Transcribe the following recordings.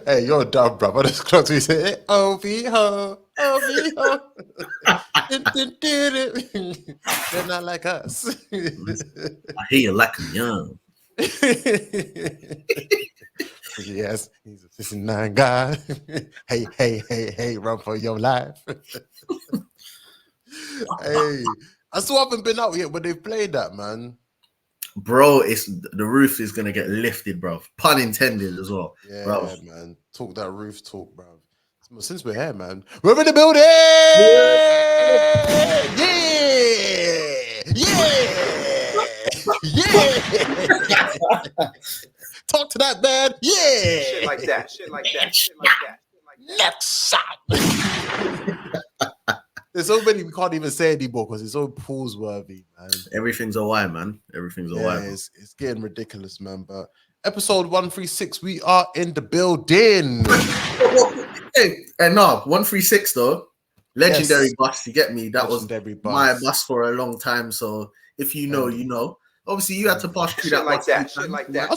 Hey, you're dumb, bro. I just clocked you say, OV ho, OV ho. They're not like us. I hear you like I'm young. Yes, he's a 69 guy. Hey, run for your life. Hey, I still haven't been out yet, but they've played that, man. Bro, it's the roof is gonna get lifted, bro. Pun intended as well, bro. Yeah, man. Talk that roof talk, bro. Since we're here, man, we're in the building. Yeah. Talk to that man. Yeah. Shit like that. Shit like that. Shit like that. Next shot. There's so many we can't even say anymore because it's so pause worthy, man. Everything's a why, man. Everything's a why. It's getting ridiculous, man. But episode 136, we are in the building. Hey, no, 136 though. Legendary Yes. bus, you get me? That Legendary was my bus for a long time. So if you know, you know. Obviously, you had to pass through that like that. Shit like that. I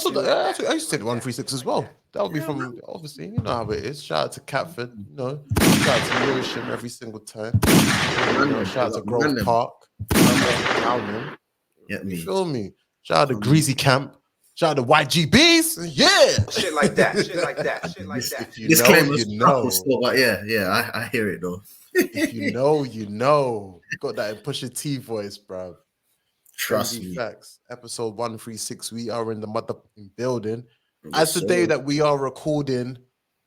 used to say 136 as well. That would be from, obviously, you know how it is. Shout out to Catford, you know. Shout out to Lewisham every single time. You know, shout out to Grove Park. Get me? You feel me? Shout out to Greasy Camp. Shout out to YGBs. Yeah. Shit like that. Shit like that. Shit like that. Disclaimer, you know. But yeah, I hear it though. If you know, you know. Got that in Pusha T voice, bro. Trust me. Facts. Episode 136. We are in the motherfucking building. As the day that we are recording,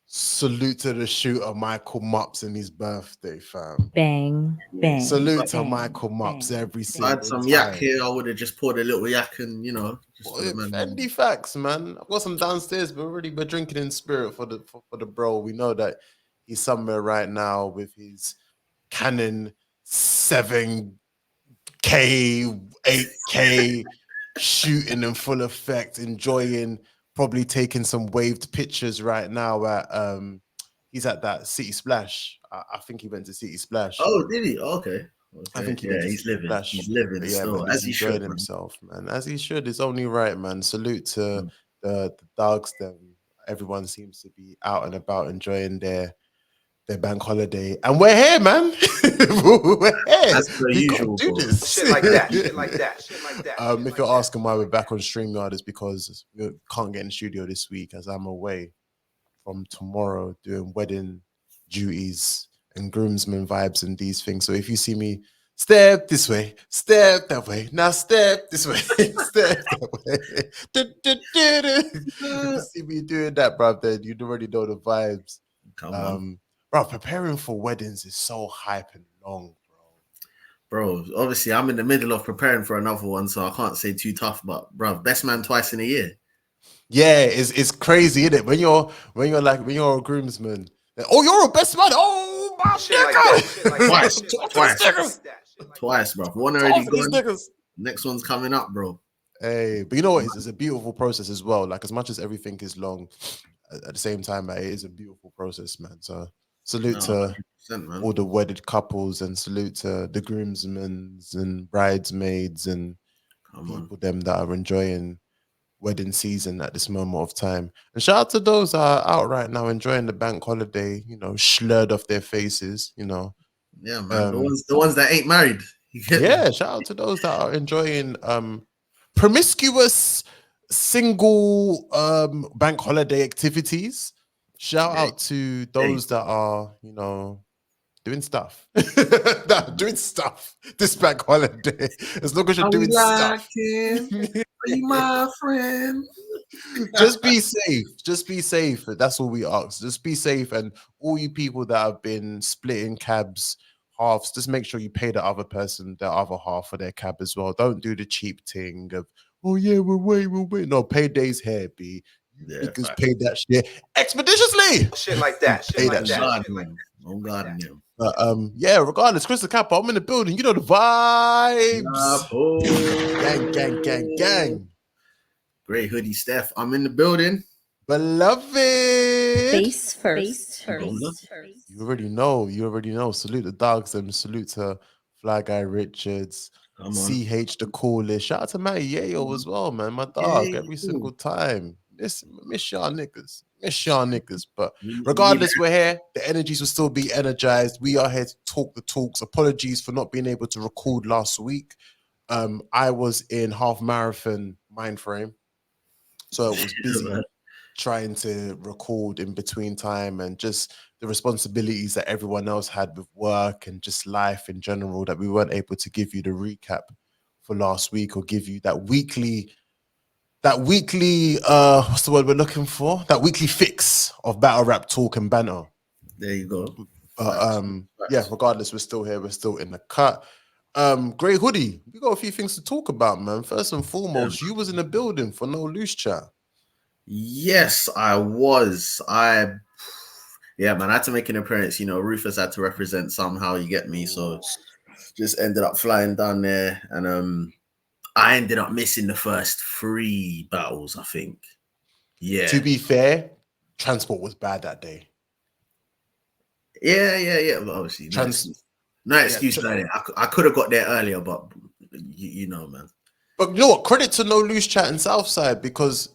salute to the shooter Michael Mops and his birthday, fam. Bang, bang. Salute to Michael Mops every single time. I had some yak here. I would have just poured a little yak and, you know. Fendi facts, man. I've got some downstairs, but we're drinking in spirit for the bro. We know that he's somewhere right now with his Canon 7K, 8K shooting in full effect, enjoying, probably taking some waved pictures right now at he's at that City Splash. I think he went to City Splash. Oh, did he? Okay. I think he's living. Splash. He's living still, man, as he should himself, man. As he should. It's only right, man. Salute to the dogs. Them. Everyone seems to be out and about enjoying their bank holiday, and we're here, man. We're here. As per usual. Do this. Shit like that. Shit like that. Shit like that. If you're asking why we're back on StreamYard, it's because we can't get in the studio this week, as I'm away from tomorrow doing wedding duties and groomsmen vibes and these things. So if you see me step this way, step that way, now step this way, step that way. You see me doing that, bro, then you'd already know the vibes. Come on. Bro, preparing for weddings is so hype and long, bro. Obviously, I'm in the middle of preparing for another one, so I can't say too tough, but bro, best man twice in a year. Yeah, it's crazy, isn't it? When you're a groomsman. Oh, you're a best man. Oh my nigga. Twice, bro. One already gone. Next one's coming up, bro. Hey, but you know what? It's a beautiful process as well. Like, as much as everything is long, at the same time, it is a beautiful process, man. So salute to all the wedded couples, and salute to the groomsmen and bridesmaids and people them that are enjoying wedding season at this moment of time. And shout out to those that are out right now enjoying the bank holiday, you know, slurred off their faces, you know. Yeah, man. The ones that ain't married. Yeah, shout out to those that are enjoying promiscuous single bank holiday activities. Shout out to those that are, you know, doing stuff. Doing stuff this bank holiday. As long as you're doing stuff. Be my friend. Just be safe. Just be safe. That's all we ask. Just be safe. And all you people that have been splitting cabs halves, just make sure you pay the other person the other half for their cab as well. Don't do the cheap thing of, oh yeah, we'll wait. No, payday's here, B. Because paid that shit expeditiously. Shit like that. Shit like that. Oh God, no. Yeah, regardless, Crystal Kappa, I'm in the building. You know the vibes. Gang. Great hoodie, Steph. I'm in the building. Beloved. Face first. You already know. Salute the dogs and salute to Fly Guy Richards. CH the coolest. Shout out to Matty Yayo as well, man. My dog, every single time. Miss y'all niggas. Miss y'all niggas. But We regardless, we're here. The energies will still be energized. We are here to talk the talks. Apologies for not being able to record last week. I was in half marathon mind frame, so it was busy trying to record in between time, and just the responsibilities that everyone else had with work and just life in general, that we weren't able to give you the recap for last week or give you that weekly what's the word we're looking for, that weekly fix of battle rap talk and banter. There you go. Yeah, regardless, we're still here, we're still in the cut. Grey Hoodie, we got a few things to talk about, man. First and foremost, you was in the building for No Loose Chat. Yes, I was. Yeah, man, I had to make an appearance. You know, Rufus had to represent somehow, you get me? So just ended up flying down there, and I ended up missing the first 3 battles, I think. Yeah. To be fair, transport was bad that day. Yeah. But obviously, no excuse. I could have got there earlier, but you know, man. But you know what? Credit to No Loose Chat and Southside, because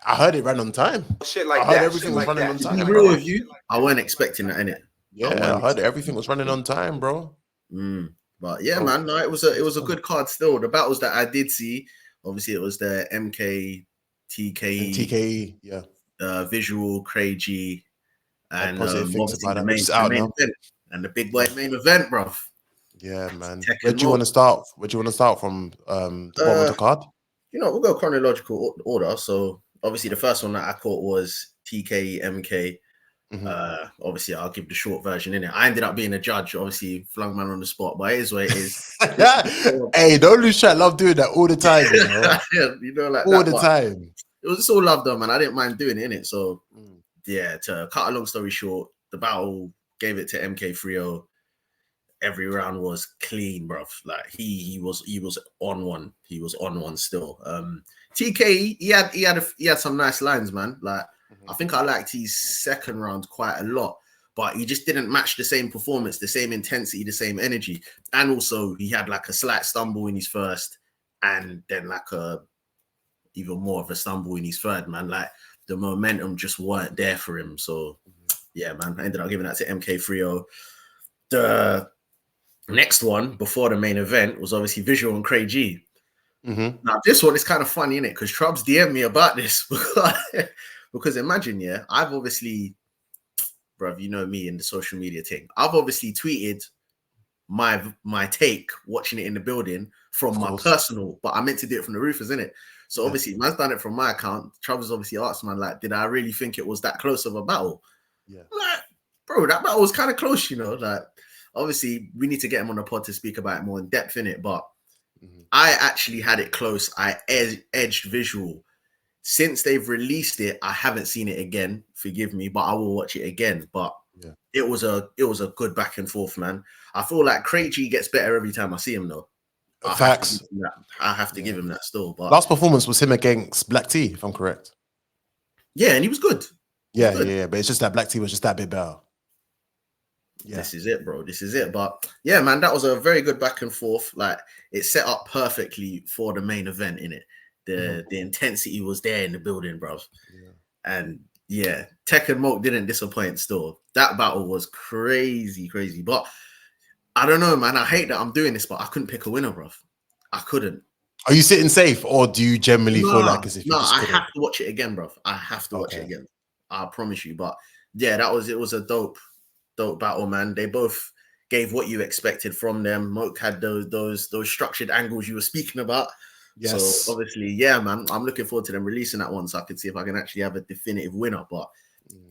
I heard it ran on time. Shit like I heard that. everything was running on time. To be real with you, I wasn't expecting that, innit? Yeah, I heard everything was running on time, bro. But yeah, man, no, it was a good card still. The battles that I did see, obviously, it was the MK, TKE, yeah, Vizual, Crai-G, and obviously the main event and the big boy main event, bro. Yeah, man. Where do you want to start? Where do you want to start from? The bottom of the card. You know, we'll go chronological order. So obviously, the first one that I caught was TK MK. Obviously, I'll give the short version in it. I ended up being a judge, obviously, flung man on the spot, but it is what it is. Hey, don't lose track. Love doing that all the time, you know. Yeah, you know, like all the time. It was just all love though, man. I didn't mind doing it, innit? So yeah, to cut a long story short, the battle gave it to MK30. Every round was clean, bruv. Like he was on one. He was on one still. TK, he had some nice lines, man. Like I think I liked his second round quite a lot, but he just didn't match the same performance, the same intensity, the same energy. And also he had like a slight stumble in his first, and then like a even more of a stumble in his third, man. Like the momentum just weren't there for him. So yeah, man, I ended up giving that to MK30. The next one before the main event was obviously Vizual and Crai-G. Now this one is kind of funny, innit? Because Trubs DM'd me about this because imagine, yeah, I've obviously, bruv, you know me in the social media thing. I've obviously tweeted my take, watching it in the building from my personal, but I meant to do it from the roofers, innit? So obviously, man's done it from my account. Trubs obviously asked, man, like, did I really think it was that close of a battle? Yeah, like, bro, that battle was kind of close, you know. Like, obviously, we need to get him on the pod to speak about it more in depth, innit? But I actually had it close. I edged Vizual. Since they've released it, I haven't seen it again. Forgive me, but I will watch it again. But it was a good back and forth, man. I feel like Crai-G gets better every time I see him, though. Facts. I have to give him that still. But last performance was him against Black T, if I'm correct. Yeah, and he was good. Yeah, but it's just that Black T was just that bit better. Yeah. This is it, bro. This is it. But yeah, man, that was a very good back and forth. Like it set up perfectly for the main event, innit? The intensity was there in the building, bro. Yeah. And yeah, Tech and Mook didn't disappoint still. That battle was crazy. But I don't know, man. I hate that I'm doing this, but I couldn't pick a winner, bro. I couldn't. Are you sitting safe, or do you generally feel like as if you just couldn't? I have to watch it again, bro. I have to watch it again. I promise you. But yeah, it was a dope battle, man. They both gave what you expected from them. Mook had those structured angles you were speaking about. Yes. So obviously, yeah, man. I'm looking forward to them releasing that one so I can see if I can actually have a definitive winner. But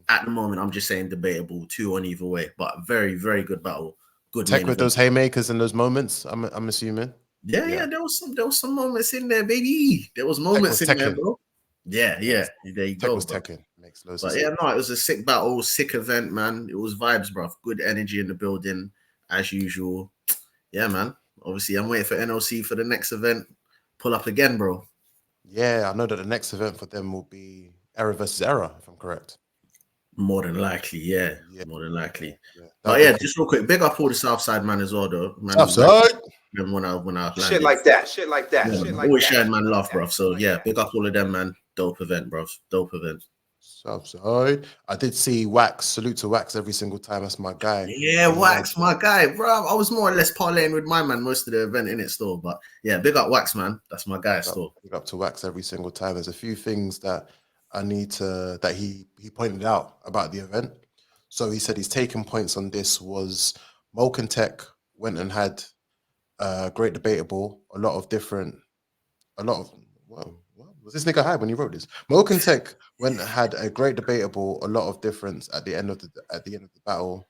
at the moment, I'm just saying debatable, 2 on either way. But very, very good battle. Good Tech with those haymakers and those moments, I'm assuming. Yeah, there was some moments in there, baby. There was moments in there, bro. Yeah. There you go. Tech was Tekken. Makes no sense. But yeah, no, it was a sick battle, sick event, man. It was vibes, bro. Good energy in the building, as usual. Yeah, man. Obviously, I'm waiting for NOC for the next event. Pull up again, bro. Yeah, I know that the next event for them will be Error versus Error, if I'm correct. More than likely, yeah. More than likely. But yeah, just real quick, big up all the Southside man as well, though. Man, Southside. When I shit like that. Always sharing man love, bro. So yeah, big up all of them, man. Dope event, bro. Dope event. Southside. I did see Wax. Salute to Wax every single time. That's my guy. Yeah, Wax, my guy, bro. I was more or less parlaying with my man most of the event in it still, but yeah, big up Wax, man. That's my guy still. Big up to Wax every single time. There's a few things that I need to that he pointed out about the event. So he said his taking points on this was Mook and Tech went and had great debatable, a lot of well, was this nigga high when he wrote this? Mook and Tech went and had a great debatable, a lot of difference at the end of the battle.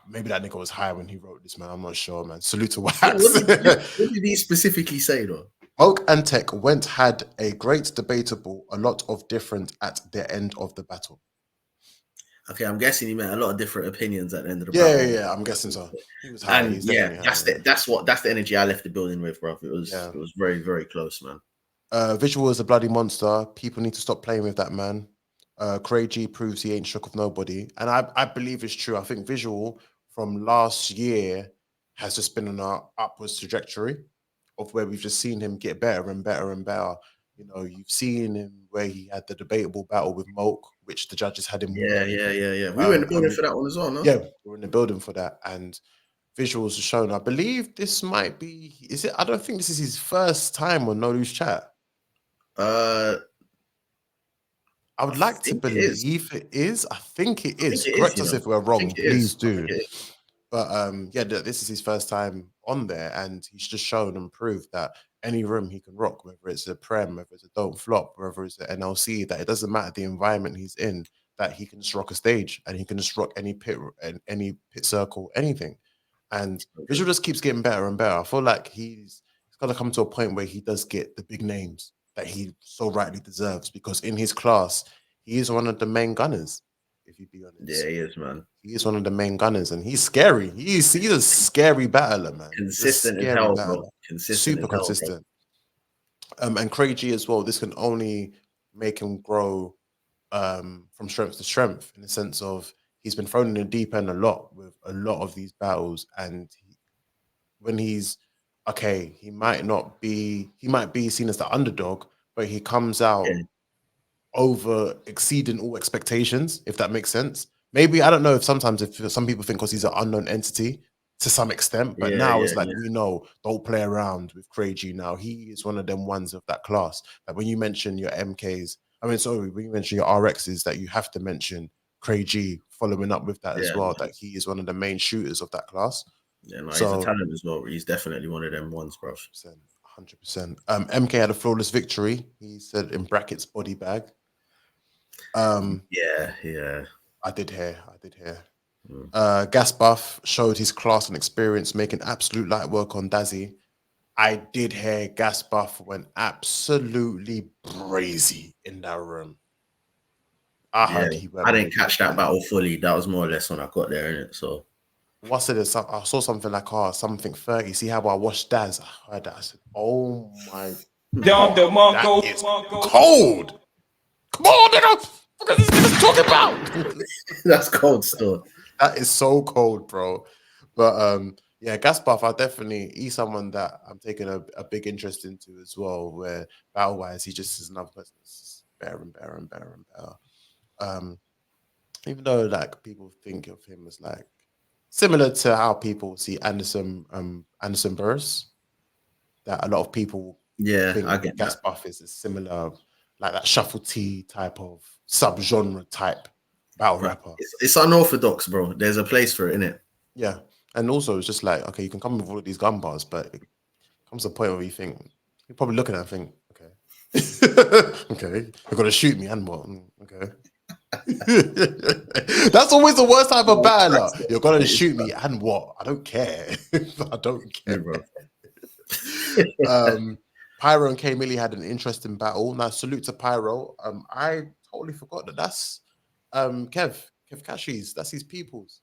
Maybe that nigga was high when he wrote this, man. I'm not sure, man. Salute to Wax. What did he specifically say though? Mook and Tech had a great debatable, a lot of different at the end of the battle. Okay, I'm guessing he meant a lot of different opinions at the end of the battle. Yeah, I'm guessing so. He was high. And yeah, that's the energy I left the building with, bro. It was very, very close, man. Vizual is a bloody monster. People need to stop playing with that man. Crai-G proves he ain't shook of nobody, and I believe it's true. I think Vizual from last year has just been on an upwards trajectory of where we've just seen him get better and better and better. You know, you've seen him where he had the debatable battle with Mook, which the judges had him. Yeah. We were in the building for that one as well, no? Yeah, we were in the building for that, and Visuals are shown. I believe this might be. Is it? I don't think this is his first time on No Loose Chat. I would like to believe it is. I think it is. Correct us if we're wrong. Please do. But yeah, this is his first time on there, and he's just shown and proved that any room he can rock, whether it's a Prem, whether it's a Don't Flop, whether it's an NLC, that it doesn't matter the environment he's in, that he can just rock a stage and he can just rock any pit circle, anything. And Visual just keeps getting better and better. I feel like he's got to come to a point where he does get the big names that he so rightly deserves, because in his class, he is one of the main gunners, if you be honest. Yeah, he is, man. He is one of the main gunners, and he's scary. He's a scary battler, man. Consistent as hell, bro. Super consistent. And Crai-G as well. This can only make him grow from strength to strength, in the sense of he's been thrown in the deep end a lot with a lot of these battles, and when he's okay, he might be seen as the underdog, but he comes out over exceeding all expectations, if that makes sense. Maybe, I don't know if sometimes if some people think because he's an unknown entity to some extent, but now it's like we know, don't play around with Crai-G now. He is one of them ones of that class. Like when you mention your MKs, when you mention your RXs, that you have to mention Crai-G following up with that as well, that he is one of the main shooters of that class. Yeah, no, he's a talent as well. He's definitely one of them ones, bro. 100%. MK had a flawless victory. He said in brackets body bag. Yeah. I did hear. Gas Buff showed his class and experience, making absolute light work on Dazzy. I did hear Gas Buff went absolutely brazy in that room. I heard he went. I didn't catch that battle fully. That was more or less when I got there, innit? So what's it? I saw something like something 30. See how I watched Daz? I heard that. I said, "Oh my God, that is cold." Come on, nigga. What are these niggas talking about? That's cold still. That is so cold, bro. But yeah, Gas Buff, he's someone that I'm taking a big interest into as well, where battle wise, he just is another person that's better and better and better and better. Even though like people think of him as like similar to how people see Anderson Burris, that a lot of people think I get Gas Buff is a similar, like that shuffle T type of sub-genre type battle rapper. It's unorthodox, bro. There's a place for it, innit? Yeah. And also it's just like, okay, you can come with all of these gun bars, but it comes to a point where you think, you're probably looking at it and think, okay. Okay, you're gonna shoot me and what? Okay. That's always the worst type of battler. You're gonna shoot me and what? I don't care. I don't care, bro. Pyro and K Millie had an interesting battle. Now, salute to Pyro. I totally forgot that's Kev Cashies. That's his peoples.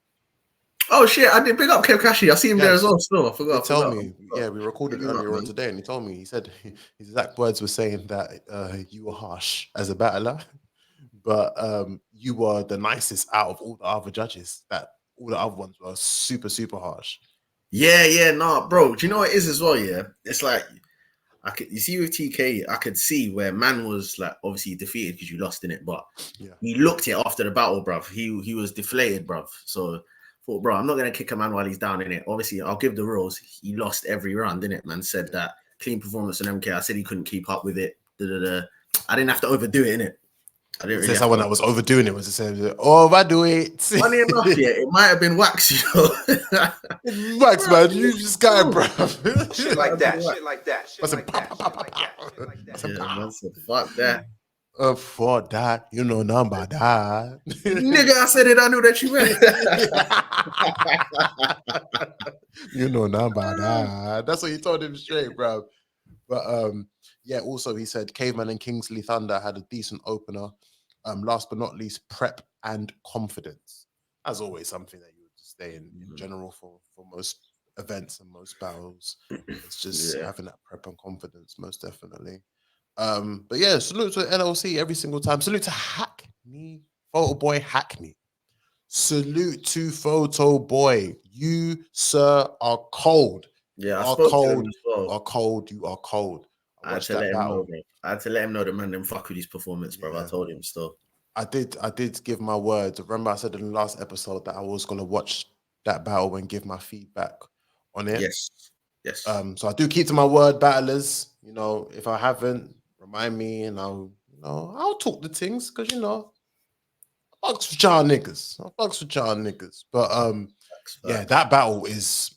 Oh shit! I did big up Kev Kashi. I see him there as well. Still, I forgot. Tell me, yeah, we recorded earlier on today, and he told me, he said his exact words were saying that you were harsh as a battler, but you were the nicest out of all the other judges. That all the other ones were super, super harsh. Yeah, nah, bro. Do you know what it is as well? Yeah, it's like You see with TK, I could see where man was like obviously defeated because you lost in it, but Yeah. he looked it after the battle, bruv. He was deflated, bruv. So thought, bro, I'm not gonna kick a man while he's down in it. Obviously, I'll give the rules. He lost every round, didn't it? Man said that clean performance on MK. I said he couldn't keep up with it. I didn't have to overdo it, innit? I didn't really. Someone that was overdoing it was the same. Overdo it. Funny enough, yeah, it might have been wax, you know. Wax, man, you just got it, bro. Shit like that. Shit like that. Shit like that. Shit like that. Yeah, man said, fuck that. For that, you know, number that. Nigga, I said it. I knew that you meant. You know, number that. That's what you told him straight, bro. But yeah. Also, he said Caveman and Kingsley Thunder had a decent opener. Last but not least, prep and confidence. As always, something that you would stay in general for most events and most battles. It's just having that prep and confidence, most definitely. But yeah, salute to LLC every single time. Salute to Hackney, Photo Boy Hackney. Salute to Photo Boy. You, sir, are cold. Yeah, are cold. You are cold. You are cold. I had to let him know, bro. I had to let him know that man didn't fuck with his performance, bro. I told him still. I did give my word. Remember, I said in the last episode that I was gonna watch that battle and give my feedback on it. Yes. So I do keep to my word, battlers. You know, if I haven't, remind me, and I'll talk the things because I fucks with y'all niggas. But yeah, that battle was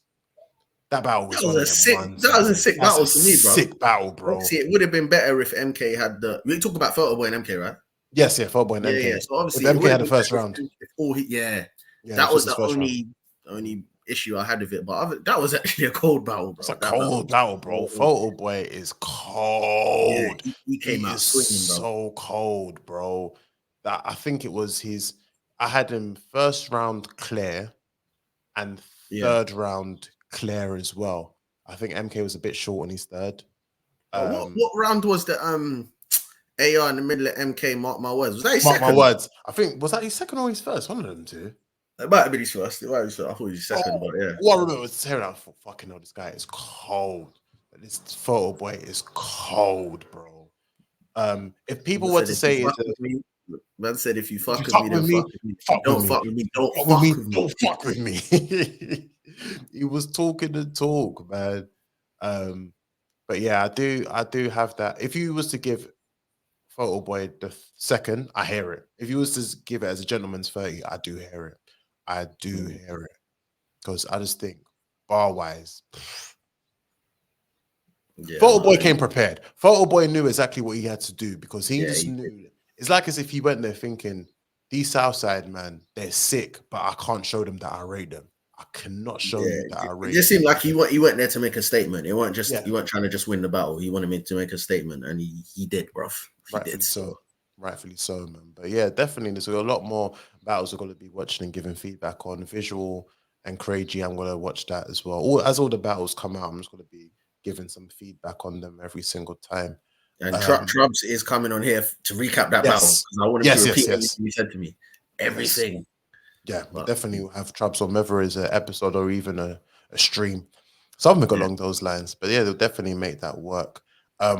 a sick battle to me, bro. Sick battle, bro. Obviously, it would have been better if MK had the. We talk about Photo Boy and MK, right? Yes, Photo Boy and MK. Yeah. So obviously, if MK had the first round. That was the only issue I had with it. But that was actually a cold battle, bro. It's a cold battle, bro. Photo Boy is cold. Yeah, he came out swinging, bro. So cold, bro. That I think it was his. I had him first round clear, and third round clear as well. I think MK was a bit short on his third. What round was the AR in the middle of MK? Mark my words. Was that his second? Mark my words. I think was that his second or his first? One of them two. It might have been his first. I thought it was his second, but yeah. What I remember was tearing out for fucking hell. This guy is cold. This Photo Boy is cold, bro. If people were to say, man said, if you fuck with me, don't fuck with me. Don't fuck with me. He was talking the talk, man. But yeah, I do have that. If you was to give Photo Boy the second, I hear it. If you was to give it as a gentleman's 30, I do hear it. I do hear it. Because I just think bar wise, Photo Boy came prepared. Photo Boy knew exactly what he had to do because he just knew. It's like as if he went there thinking, these Southside, man, they're sick, but I can't show them that I rate them. I cannot show you that I rate them. It just seemed like he went there to make a statement. It weren't just he weren't trying to just win the battle. He wanted me to make a statement, and he did, bruv. Rightfully so, man. But yeah, definitely there's a lot more battles we're going to be watching and giving feedback on. Vizual and Crai-G, I'm going to watch that as well. As all the battles come out, I'm just going to be giving some feedback on them every single time. And Trubs is coming on here to recap that battle. I want to repeat everything you said to me. Everything. Yeah, we definitely will have Trubs on, whether it's an episode or even a stream. Something along those lines. But yeah, they'll definitely make that work.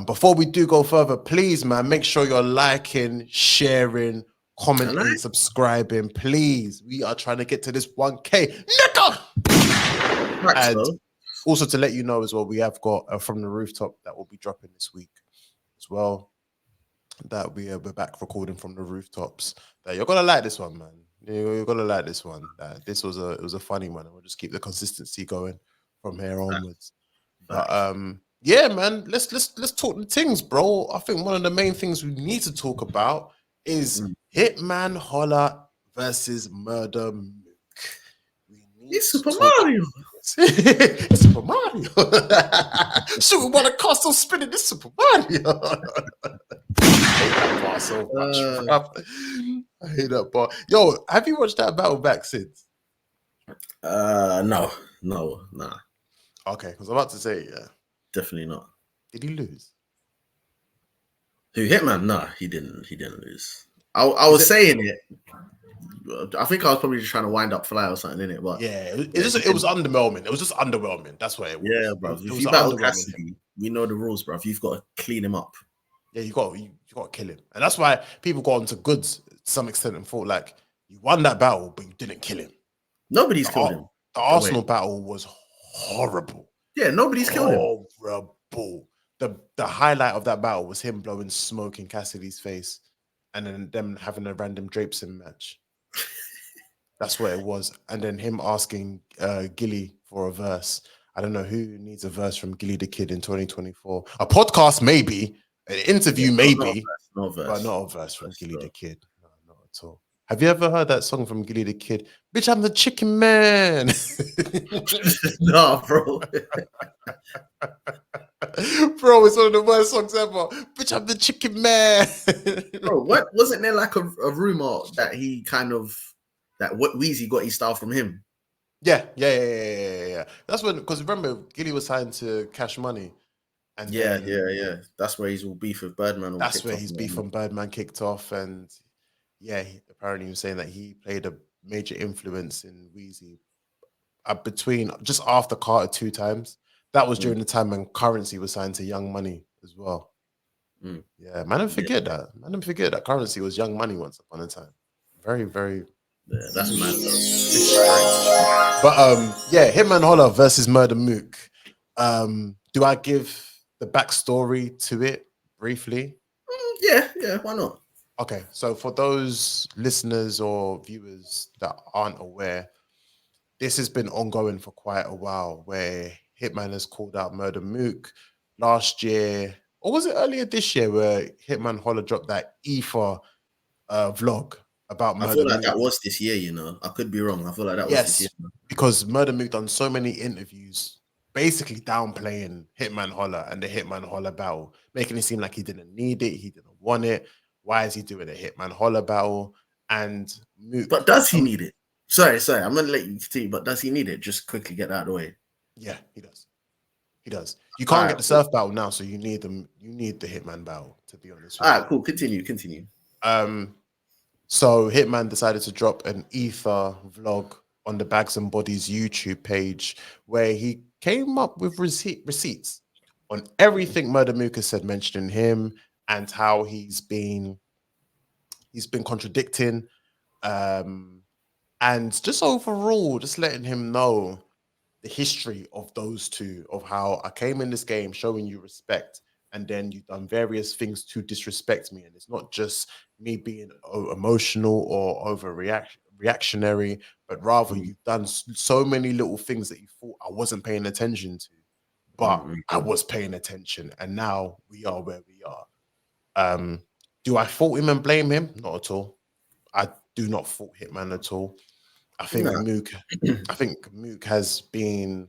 Before we do go further, please, man, make sure you're liking, sharing, commenting, subscribing. Please, we are trying to get to this 1K. Nigga! And also to let you know as well, we have got From the Rooftop that will be dropping this week as well. That we're back recording From the Rooftops. That you're gonna like this one, man. You're gonna like this one. This was a funny one, and we'll just keep the consistency going from here onwards. But yeah, man, let's talk the things, bro. I think one of the main things we need to talk about is Hitman Holla versus Murda Mook. It's Super Mario. It's Super Mario. Shooting while the car's still spinning. This Super Mario. I hate that bar so much, bro. I hate that bar. Yo, have you watched that battle back since? No. Okay, because I'm about to say, definitely not. Did he lose? Who, Hitman? No, he didn't lose. I was saying it. I think I was probably just trying to wind up Fly or something in it, but yeah, it was underwhelming. It was just underwhelming. That's what it was. Yeah, bro. If you battle Cassidy, we know the rules, bro. You've got to clean him up. Yeah, you got to kill him, and that's why people got onto Goods to some extent and thought like you won that battle, but you didn't kill him. Nobody's killed him. The Arsenal battle was horrible. Yeah, nobody's killed him. Horrible. The highlight of that battle was him blowing smoke in Cassidy's face, and then them having a random Drapeson match. That's what it was. And then him asking Gilly for a verse. I don't know who needs a verse from Gilly the Kid in 2024. A podcast, maybe. An interview, maybe. But not a verse from Gilly the Kid. No, not at all. Have you ever heard that song from Gilly the Kid? Bitch, I'm the chicken man. No, bro. Bro, it's one of the worst songs ever. Bitch, I'm the chicken man. Bro, what wasn't there like a rumor that he kind of what Weezy got his style from him? Yeah. That's when, because remember, Gilly was signed to Cash Money. And yeah. That's where his all beef with Birdman. That's where his beef from Birdman kicked off, and yeah, apparently he was saying that he played a major influence in Weezy between just after Carter 2 times. That was during the time when Currency was signed to Young Money as well. Yeah, man, don't forget that. Man, don't forget that Currency was Young Money once upon a time. Very, very. Yeah, that's mad though. But yeah, Hitman Holla versus Murda Mook. Do I give the backstory to it briefly? Yeah, why not? Okay, so for those listeners or viewers that aren't aware, this has been ongoing for quite a while, where Hitman has called out Murda Mook last year, or was it earlier this year, where Hitman Holla dropped that Ether vlog about Murda Mook. I feel like that was this year, you know. I could be wrong. I feel like that was this year. Because Murda Mook done so many interviews basically downplaying Hitman Holla and the Hitman Holla battle, making it seem like he didn't need it, he didn't want it. Why is he doing a Hitman Holla battle? And Mook, but does he need it? Sorry, I'm gonna let you continue. But does he need it? Just quickly get that out of the way. Yeah, he does. He does. You can't get the surf battle now, so you need them. You need the Hitman battle, to be honest. All right, cool. Continue. So Hitman decided to drop an Ether vlog on the Bags and Bodies YouTube page, where he came up with receipts on everything Murda Mook has said, mentioning him and how he's been contradicting, and just overall just letting him know the history of those two, of how I came in this game showing you respect, and then you've done various things to disrespect me. And it's not just me being emotional or reactionary, but rather you've done so many little things that you thought I wasn't paying attention to, but I was paying attention, and now we are where we are. Do I fault him and blame him? Not at all. I do not fault Hitman at all. I think Mook has been,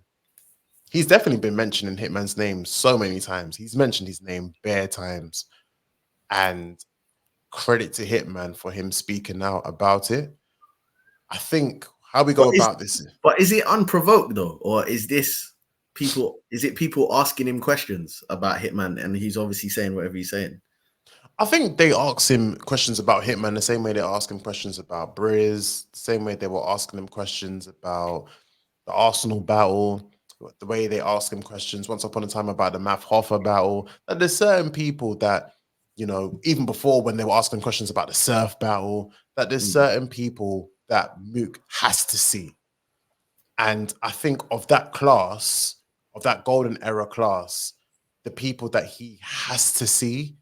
he's definitely been mentioning Hitman's name so many times. He's mentioned his name bare times, and credit to Hitman for him speaking out about it. I think how we go about this. But is it unprovoked though, or is this people? Is it people asking him questions about Hitman, and he's obviously saying whatever he's saying? I think they ask him questions about Hitman the same way they ask him questions about Briz, the same way they were asking him questions about the Arsenal battle, the way they ask him questions once upon a time about the Math Hoffa battle. And there's certain people that, you know, even before when they were asking questions about the Surf battle, that there's certain people that Mook has to see. And I think of that class, of that golden era class, the people that he has to see,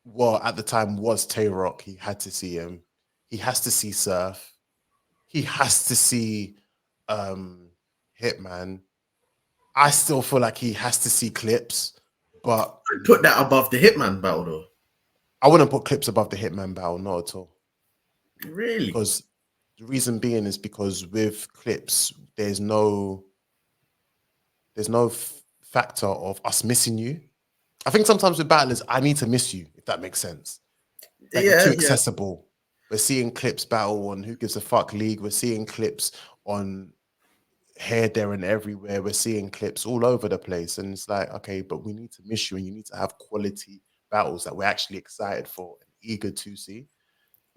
well, at the time was Tay-Rock. He had to see him. He has to see Surf. He has to see Hitman. I still feel like he has to see Clips, but I'd put that above the Hitman battle though. I wouldn't put Clips above the Hitman battle, not at all. Really? Because the reason being is because with Clips, there's no factor of us missing you. I think sometimes with battlers, I need to miss you, if that makes sense. Like you're too accessible. We're seeing Clips battle on Who Gives a Fuck League. We're seeing Clips on Here, There, and Everywhere. We're seeing Clips all over the place. And it's like, okay, but we need to miss you, and you need to have quality battles that we're actually excited for and eager to see.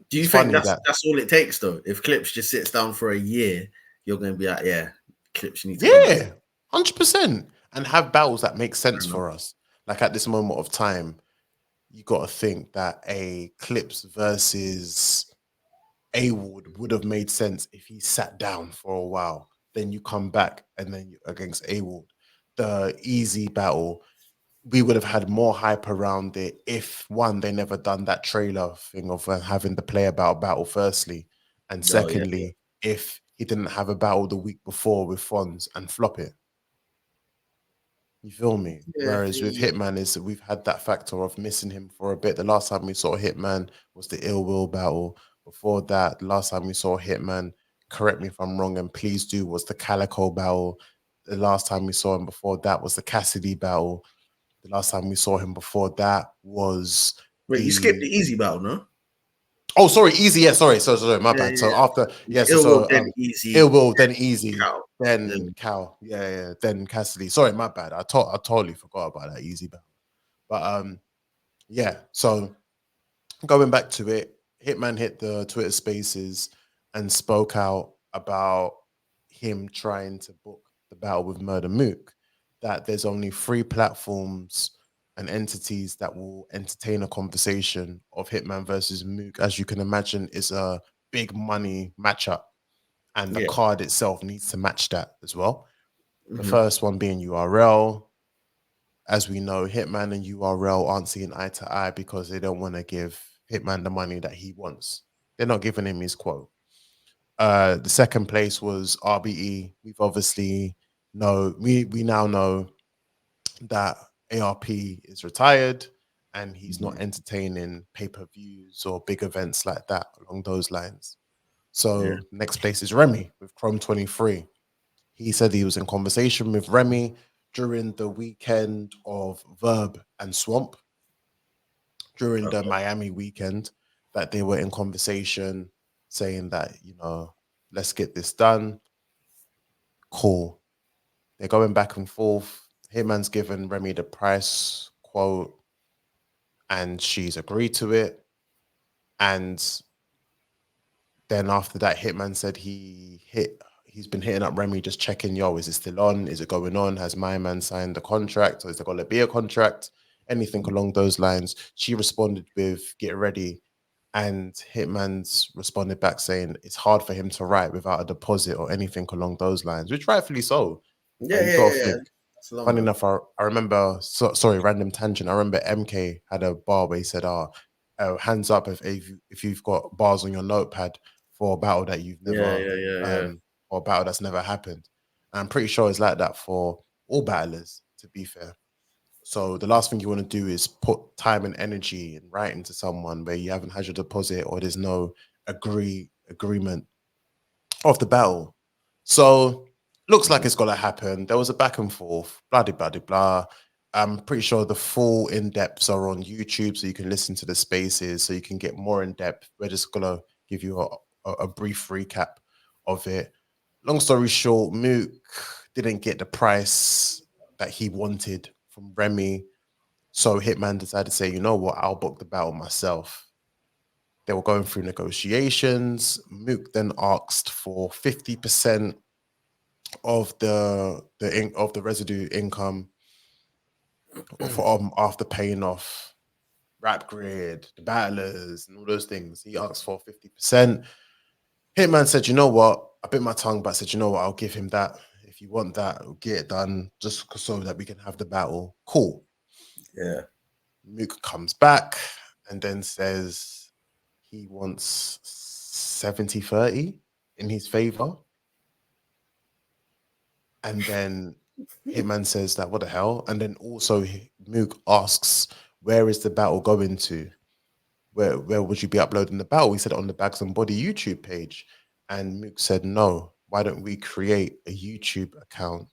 Do you think that's all it takes, though? If Clips just sits down for a year, you're going to be like, yeah, Clips, you need to 100%. and have battles that make sense for us. Like at this moment of time, you got to think that a Clips versus A-Ward would have made sense if he sat down for a while. Then you come back and then you against A-Ward. The easy battle, we would have had more hype around it if one, they never done that trailer thing of having the player battle firstly, and secondly, if he didn't have a battle the week before with Fonz and flop it. You feel me? Whereas with Hitman is we've had that factor of missing him for a bit. The last time we saw Hitman was the Ill Will battle. Before that, the last time we saw Hitman, correct me if I'm wrong, and please do, was the Calico battle. The last time we saw him before that was the Cassidy battle. The last time we saw him before that was you skipped the easy battle, no? Oh, sorry, easy. Yeah, sorry, my bad. So after, easy, Ill Will, then easy, Cow. then Cow. Yeah, then Cassidy. Sorry, my bad. I totally forgot about that easy battle. But yeah. So going back to it, Hitman hit the Twitter Spaces and spoke out about him trying to book the battle with Murda Mook. That there's only 3 platforms and entities that will entertain a conversation of Hitman versus Mook. As you can imagine, is a big money matchup, and the card itself needs to match that as well. The first one being URL. As we know, Hitman and URL aren't seeing eye to eye because they don't want to give Hitman the money that he wants. They're not giving him his quote. The second place was RBE. We've obviously we now know that ARP is retired and he's not entertaining pay-per-views or big events like that along those lines. So next place is Remy with Chrome 23. He said he was in conversation with Remy during the weekend of Verb and Swamp, during the Miami weekend, that they were in conversation saying that, let's get this done. Cool. They're going back and forth. Hitman's given Remy the price quote and she's agreed to it. And then after that, Hitman said he's been hitting up Remy, just checking, yo, is it still on? Is it going on? Has my man signed the contract? Or is there going to be a contract? Anything along those lines. She responded with, get ready. And Hitman's responded back saying it's hard for him to write without a deposit or anything along those lines, which rightfully so. Yeah. Funny enough, I remember, sorry, random tangent. I remember MK had a bar where he said, hands up if you've got bars on your notepad for a battle that you've never, or a battle that's never happened. And I'm pretty sure it's like that for all battlers, to be fair. So the last thing you want to do is put time and energy in writing to someone where you haven't had your deposit or there's no agreement of the battle. So looks like it's gonna happen. There was a back and forth, blah blah blah blah. I'm pretty sure the full in-depths are on YouTube, so you can listen to the spaces, so you can get more in depth. We're just gonna give you a brief recap of it. Long story short, Mook didn't get the price that he wanted from Remy, so Hitman decided to say, you know what, I'll book the battle myself. They were going through negotiations. Mook then asked for 50% of the residue income after paying off Rap Grid, the battlers, and all those things. He asked for 50%. Hitman said, you know what? I bit my tongue, but said, you know what? I'll give him that. If you want that, get it done just so that we can have the battle. Cool. Yeah. Mook comes back and then says he wants 70-30 in his favor. And then Hitman says that, what the hell? And then also Mook asks, where is the battle going to? Where would you be uploading the battle? He said on the Bags and Body YouTube page. And Mook said, no, why don't we create a YouTube account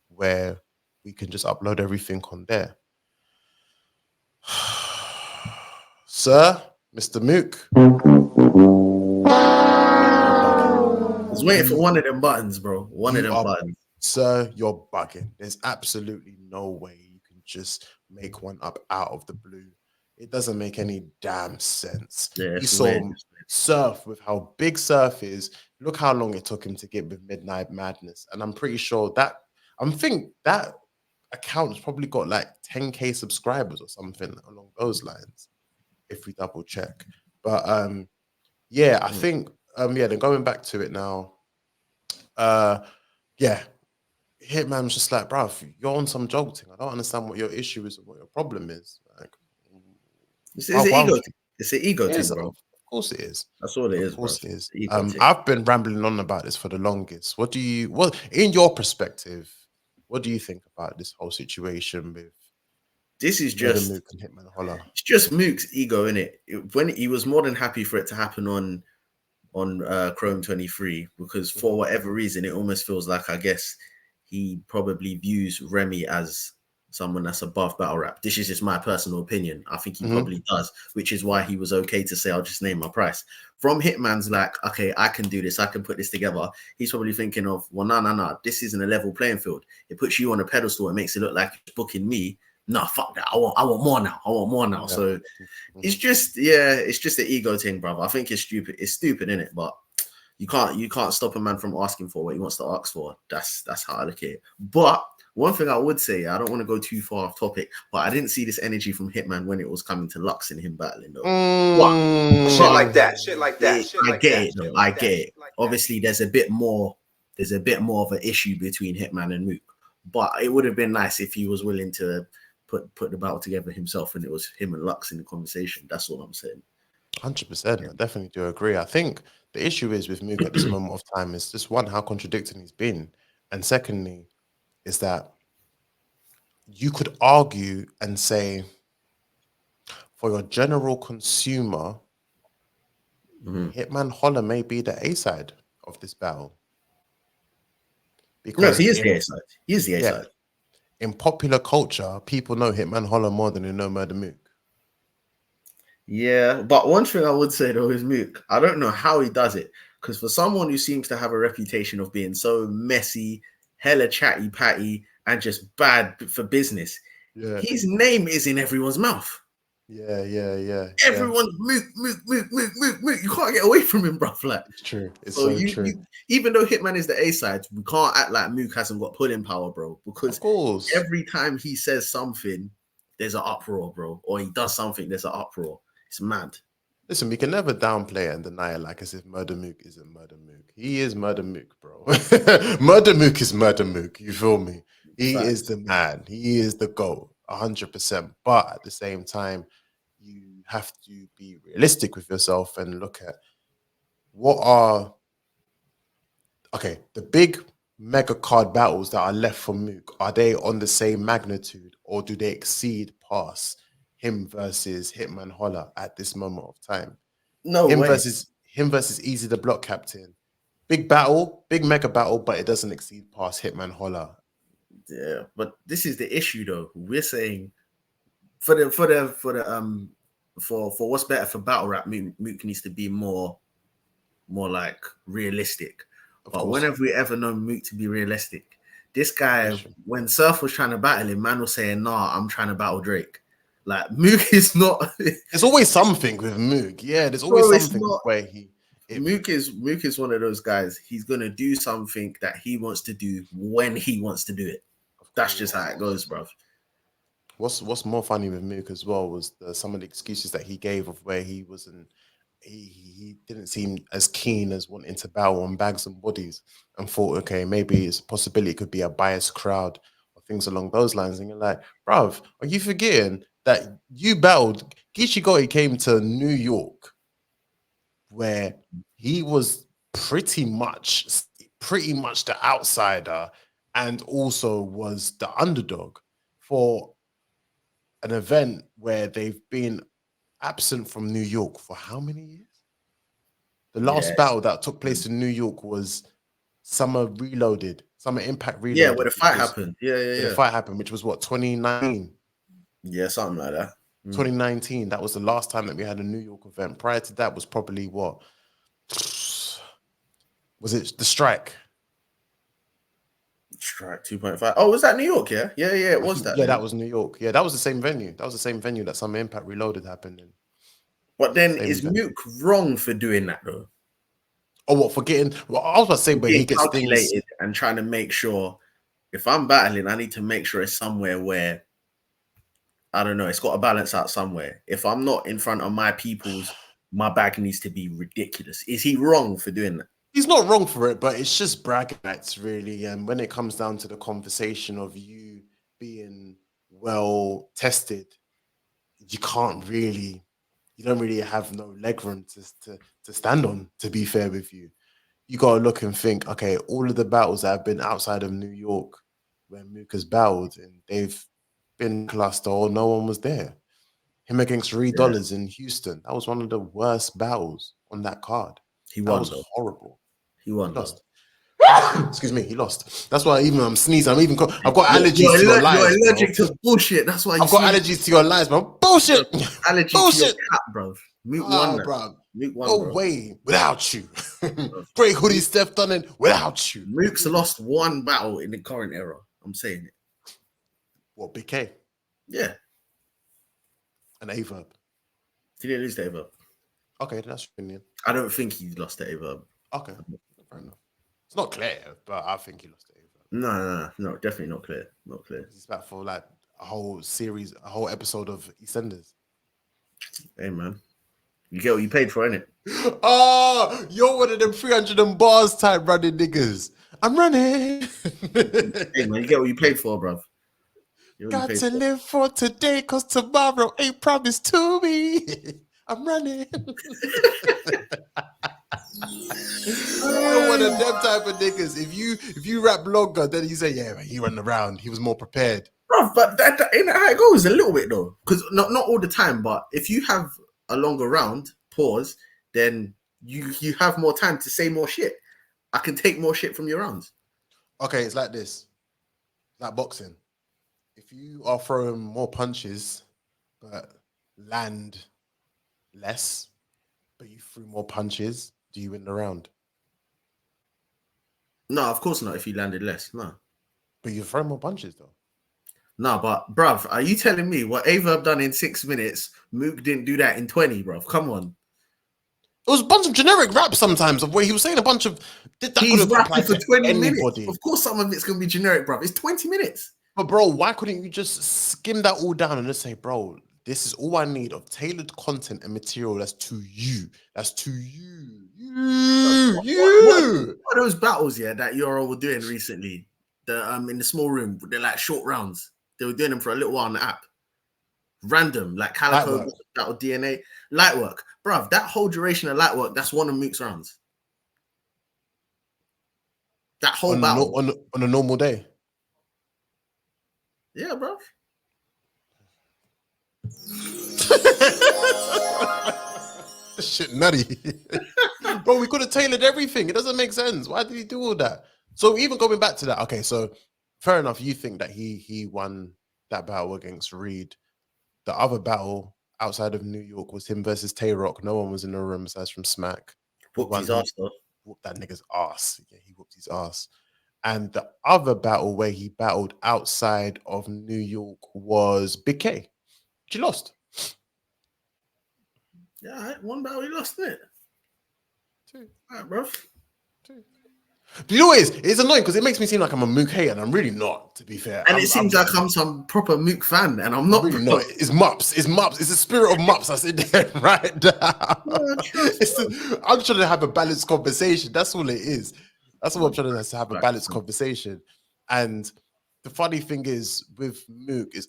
where we can just upload everything on there? Sir, Mr. Mook. I was waiting for one of them buttons, bro. One of them buttons. Sir, you're bugging. There's absolutely no way you can just make one up out of the blue. It doesn't make any damn sense. Yeah, you saw Surf with how big Surf is. Look how long it took him to get with Midnight Madness. And I'm pretty sure that account's probably got like 10K subscribers or something along those lines, if we double check. But yeah, I think yeah, then going back to it now, yeah, Hitman's just like, bruv, you're on some jolting. I don't understand what your issue is and what your problem is. Like, it's an ego thing. It's an ego thing, bro. Of course it is. That's all it is, bro. Of course it is. I've been rambling on about this for the longest. What in your perspective, what do you think about this whole situation with this is just Mook and Hitman Holla? It's just Mook's ego, innit? When he was more than happy for it to happen on Chrome 23, because for whatever reason, it almost feels like, I guess, he probably views Remy as someone that's above battle rap. This is just my personal opinion. I think he probably does, which is why he was okay to say, I'll just name my price. From Hitman's like, okay, I can do this. I can put this together. He's probably thinking of, well, no. This isn't a level playing field. It puts you on a pedestal. It makes it look like you're booking me. No, fuck that. I want more now. I want more now. Yeah. So it's just, it's just an ego thing, brother. I think it's stupid. It's stupid, innit? But you can't stop a man from asking for what he wants to ask for. That's how I look at it. But one thing I would say, I don't want to go too far off topic, but I didn't see this energy from Hitman when it was coming to Lux and him battling though. Shit like that. I get it. Obviously, there's a bit more of an issue between Hitman and Mook. But it would have been nice if he was willing to put the battle together himself and it was him and Lux in the conversation. That's all I'm saying. 100%. I definitely do agree. I think the issue is with Mook at this moment of time is just one, how contradicting he's been. And secondly, is that you could argue and say for your general consumer, Hitman Holla may be the A side of this battle. Because he is the A side. He is the A side. In popular culture, people know Hitman Holla more than they know Murda Mook. Yeah, but one thing I would say though is Mook. I don't know how he does it, because for someone who seems to have a reputation of being so messy, hella chatty patty, and just bad for business, his name is in everyone's mouth. Yeah. Everyone's Mook. You can't get away from him, bruv. Like, it's true. It's so true. Even though Hitman is the A side, we can't act like Mook hasn't got pulling power, bro. Because every time he says something, there's an uproar, bro. Or he does something, there's an uproar. It's mad. Listen, we can never downplay it and deny it like as if Murda Mook isn't Murda Mook. He is Murda Mook, bro. Murda Mook is Murda Mook. You feel me? He is the man. He is the GOAT, 100%. But at the same time, you have to be realistic with yourself and look at what are the big mega card battles that are left for Mook. Are they on the same magnitude or do they exceed past him versus Hitman Holla at this moment of time? No him way. Him versus Easy the Block Captain. Big battle, big mega battle, but it doesn't exceed past Hitman Holla. Yeah, but this is the issue though. We're saying for what's better for battle rap, Mook needs to be more like realistic. But when have we ever known Mook to be realistic? This guy, when Surf was trying to battle him, man was saying, "Nah, I'm trying to battle Drake." Like Mook is not. There's always something with Mook. Yeah, there's always something where Mook is one of those guys. He's gonna do something that he wants to do when he wants to do it. That's just how it goes, bro. What's more funny with Mook as well was some of the excuses that he gave of where he wasn't. He didn't seem as keen as wanting to battle on Bags and Bodies, and thought, okay, maybe it's a possibility it could be a biased crowd or things along those lines. And you're like, bruv, are you forgetting that you battled Geechee Gotti came to New York, where he was pretty much the outsider and also was the underdog for an event where they've been absent from New York for how many years? The last battle that took place in New York was Summer Impact Reloaded. Yeah, where the fight happened. Yeah. The fight happened, which was what, 2019? Yeah, something like that. 2019. That was the last time that we had a New York event. Prior to that was probably what? Was it the Strike? Strike 2.5. Oh, was that New York? Yeah, it was that. Yeah, that was New York. Yeah, that was the same venue. That was the same venue that Summer Impact Reloaded happened in. But then is Mook wrong for doing that though? Oh, what, for getting? Well, I was about to say, but he gets things and trying to make sure if I'm battling, I need to make sure it's somewhere where, I don't know, it's got to balance out somewhere. If I'm not in front of my peoples, my bag needs to be ridiculous. Is he wrong for doing that? He's not wrong for it, but it's just bragging rights, really. And when it comes down to the conversation of you being well tested, you don't really have no leg room to stand on, to be fair with you. You got to look and think, okay, all of the battles that have been outside of New York where Mook has battled and they've been cluster or no one was there. Him against $3 in Houston, that was one of the worst battles on that card. He won, that was horrible. He won. He lost. Excuse me, he lost. That's why I'm sneezing. I've got allergies to your lies. You're allergic to bullshit. That's why I've got allergies to your lies, bro. Bullshit. Allergy to your cat, bro. Mook won, bro. Mook won, no way without you. Great hoodie, Steph Dunning without you. Mook's lost one battle in the current era. I'm saying it. What, Big K? Yeah. An A-Verb. He didn't lose to A-Verb. Okay, that's your opinion. I don't think he lost to A-Verb. Okay, fair enough. It's not clear, but I think he lost to A-Verb. No, definitely not clear. Not clear. He's back for like a whole series, a whole episode of EastEnders. Hey, man. You get what you paid for, innit? Oh, you're one of them 300 and bars type running niggas. I'm running. Hey, man, you get what you paid for, bruv. Got to live for today, because tomorrow ain't promised to me. I'm running. You're one of them type of niggas. If you rap longer, then you say, yeah, man, he ran around. He was more prepared. Bruv, but that ain't how it goes a little bit, though. Because not all the time, but if you have a longer round, pause, then you have more time to say more shit. I can take more shit from your rounds. Okay, it's like this. Like boxing. If you are throwing more punches, but land less, but you threw more punches, do you win the round? No, of course not if you landed less, no. But you throw more punches, though. No, but, bruv, are you telling me what A-Verb done in 6 minutes, Mook didn't do that in 20, bruv? Come on. It was a bunch of generic raps sometimes of where he was saying a bunch of... He's rapping for 20 minutes. Of course some of it's going to be generic, bruv. It's 20 minutes. But, bro, why couldn't you just skim that all down and just say, bro, this is all I need of tailored content and material that's to you. That's to you. What are those battles, yeah, that you're all doing recently? In the small room, they're like short rounds. They were doing them for a little while on the app. Random, like Calico, battle DNA. Light work. Bruv, that whole duration of light work, that's one of Mook's rounds. That whole battle. On a normal day. Yeah, bro. Shit nutty. Bro, we could have tailored everything. It doesn't make sense. Why did he do all that? So even going back to that, okay, so fair enough, you think that he won that battle against Reed. The other battle outside of New York was him versus Tay-Rock. No one was in the room besides from Smack. Whooped his ass, though. Whooped that nigga's ass. Yeah, he whooped his ass. And the other battle where he battled outside of New York was Big K. She lost. Yeah, one battle he lost, didn't it? Two. All right, bro. Two. Do you know what it is? It's annoying because it makes me seem like I'm a Mook hater, and I'm really not, to be fair. And it seems like I'm some proper Mook fan, and I'm not. Really not. It's Mups. It's Mups. It's the spirit of Mups that's in there right now. I'm trying to have a balanced conversation. That's all it is. That's what I'm trying to have a balanced conversation. And the funny thing is with Mook is,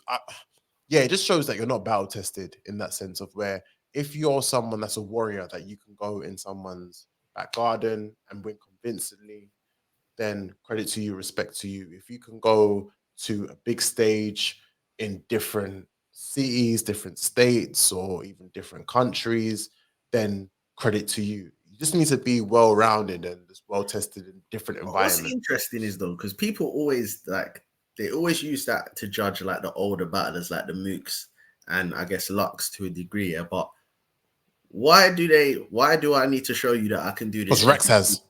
yeah, it just shows that you're not battle tested in that sense of where if you're someone that's a warrior that you can go in someone's back garden and win convincingly, then credit to you, respect to you. If you can go to a big stage in different cities, different states, or even different countries, then credit to you. You just need to be well-rounded and just well-tested in different environments. What's interesting is though, because people always they always use that to judge like the older battlers, like the Mooks and I guess Lux to a degree. Yeah, but why do I need to show you that I can do this? Because Rex has.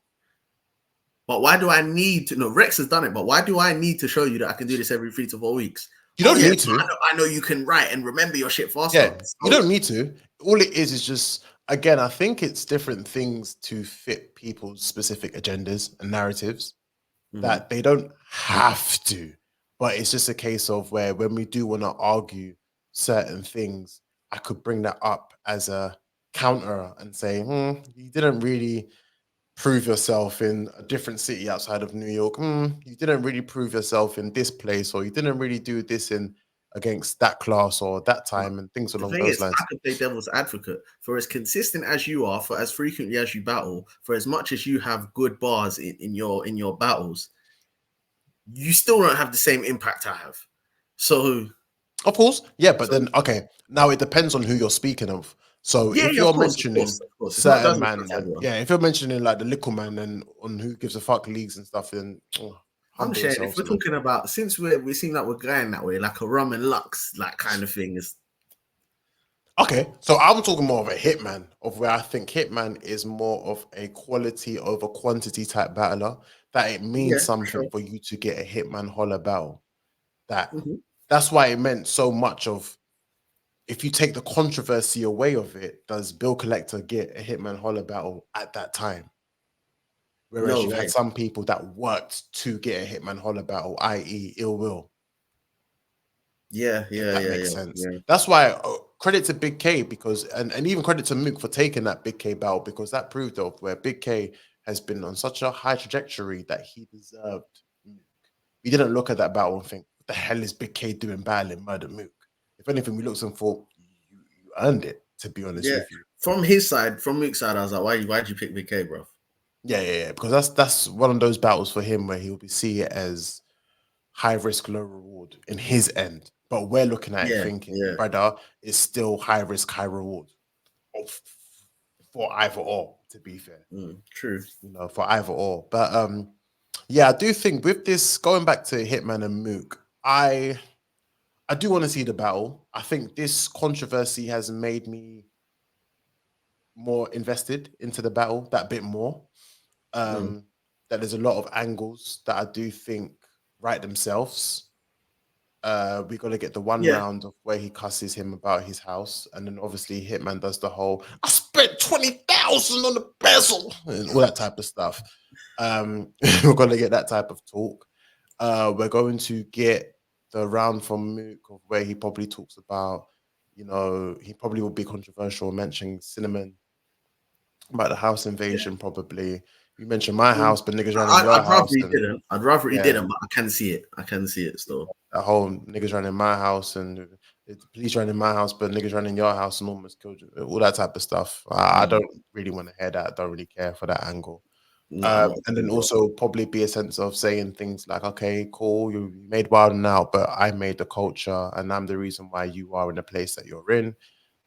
But why do I need to? No, Rex has done it. But why do I need to show you that I can do this every 3 to 4 weeks? You don't need to. I know you can write and remember your shit faster. Yeah, you don't need to. All it is just, again, I think it's different things to fit people's specific agendas and narratives. that they don't have to, but it's just a case of where when we do want to argue certain things, I could bring that up as a counter and say, you didn't really prove yourself in a different city outside of New York. You didn't really prove yourself in this place, or you didn't really do this in against that class or that time, and things along those lines. I could play devil's advocate. For as consistent as you are, for as frequently as you battle, for as much as you have good bars in your battles, you still don't have the same impact I have. So, of course, yeah, but then okay, now it depends on who you're speaking of. So if you're mentioning certain man, if you're mentioning like the little man and on Who Gives a Fuck leagues and stuff, then I'm saying if we're talking about, since we seem like we're going that way, like a Rum and Lux like kind of thing is. Okay, so I'm talking more of a Hitman, of where I think Hitman is more of a quality over quantity type battler. That it means something for you to get a Hitman Holla battle. That's why it meant so much of. If you take the controversy away of it, does Bill Collector get a Hitman Holla battle at that time? Whereas you've had some people that worked to get a Hitman Holla battle, i.e. Ill Will. That makes sense. Yeah. That's why credit to Big K because and even credit to Mook for taking that Big K battle, because that proved off where Big K has been on such a high trajectory that he deserved Mook. We didn't look at that battle and think, what the hell is Big K doing battling Murda Mook? If anything, we looked and thought, you earned it, to be honest with you. From his side, from Mook's side, I was like, why'd you pick Big K, bro? Yeah, because that's one of those battles for him where he'll be see it as high risk, low reward in his end. But we're looking at it thinking, brother, it's still high risk, high reward for either or, to be fair. True. For either or. But I do think with this, going back to Hitman and Mook, I do want to see the battle. I think this controversy has made me more invested into the battle, that bit more. That there's a lot of angles that I do think write themselves. We got to get the one round of where he cusses him about his house, and then obviously Hitman does the whole "I spent 20,000 on the bezel" and all that type of stuff. We're going to get that type of talk. We're going to get the round from Mook of where he probably talks about, he probably will be controversial mentioning Cinnamon about the house invasion. Probably you mentioned my house, but niggas running your house. I'd rather he didn't, but I can see it still. That whole niggas running my house and the police running my house, but niggas running your house and almost killed you. All that type of stuff. I don't really want to hear that. I don't really care for that angle. And then also probably be a sense of saying things like, okay, cool, you made Wild 'N Out, but I made the culture and I'm the reason why you are in the place that you're in.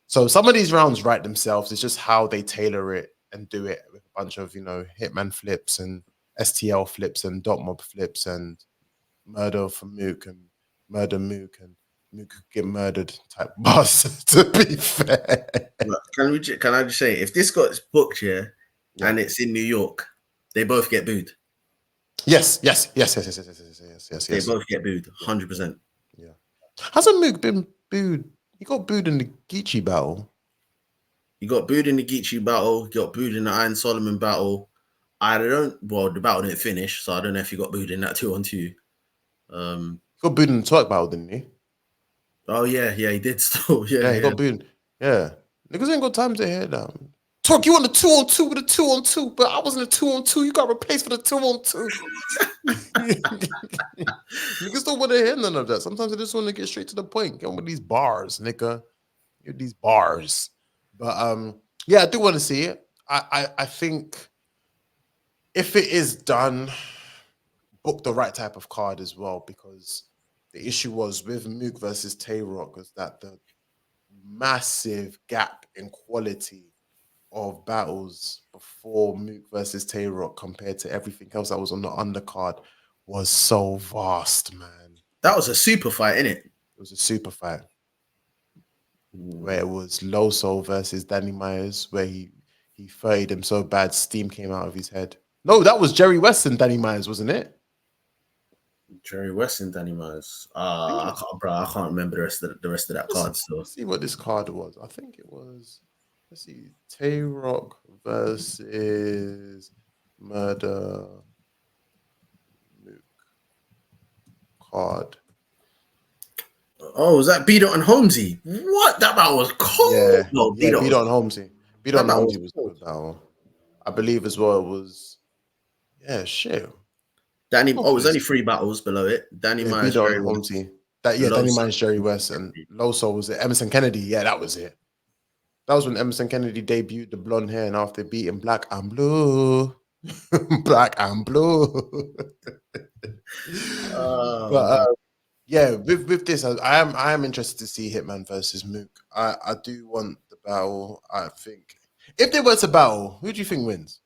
So some of these rounds write themselves. It's just how they tailor it and do it with a bunch of, Hitman flips and STL flips and Dot Mob flips and murder for Mook and murder Mook and Mook could get murdered type buzz, to be fair. Can I just say, if this got booked here and it's in New York, they both get booed. Yes. They both get booed, 100%. Yeah. Hasn't Mook been booed? He got booed in the Geechee battle. He got booed in the Geechee battle. He got booed in the Iron Solomon battle. The battle didn't finish, so I don't know if he got booed in that 2-on-2. He got booed in the Twerk battle, didn't he? Oh, yeah, he did still. He got booed. Yeah. Niggas ain't got time to hear that. Twerk, you on the 2-on-2 with a 2-on-2, but I was in the 2-on-2. You got replaced for the 2-on-2. Niggas don't want to hear none of that. Sometimes they just want to get straight to the point. Get on with these bars, nigga. Get these bars. But I do want to see it. I think if it is done, book the right type of card as well, because the issue was with Mook versus Tay-Rock was that the massive gap in quality of battles before Mook versus Tay-Rock compared to everything else that was on the undercard was so vast, man. That was a super fight, innit? It was a super fight. Where it was Loso versus Danny Myers, where he 30'd him so bad steam came out of his head. No, that was Jerry West and Danny Myers, wasn't it? Jerry West and Danny Myers. I can't remember the rest of that card. So let's see what this card was. I think it was. Let's see, Tay-Rock versus Murda card. Oh, was that B-Dot and Holmesy? What? That battle was cold. Yeah, No, yeah, B-Dot B-Dot and Holmesy. B-Dot and Holmesy was a cold. good battle. I believe as well it was, yeah, shit. Danny, it was only 3 battles below it. Danny Myers, B-Dot Jerry and West. Holmesy. Danny Myers, Jerry West, and Loso was it. Emerson Kennedy, yeah, that was it. That was when Emerson Kennedy debuted the blonde hair, and after beating Black and Blue, Black and Blue. But yeah, with this, I am interested to see Hitman versus Mook. I do want the battle. I think if they were to battle, who do you think wins?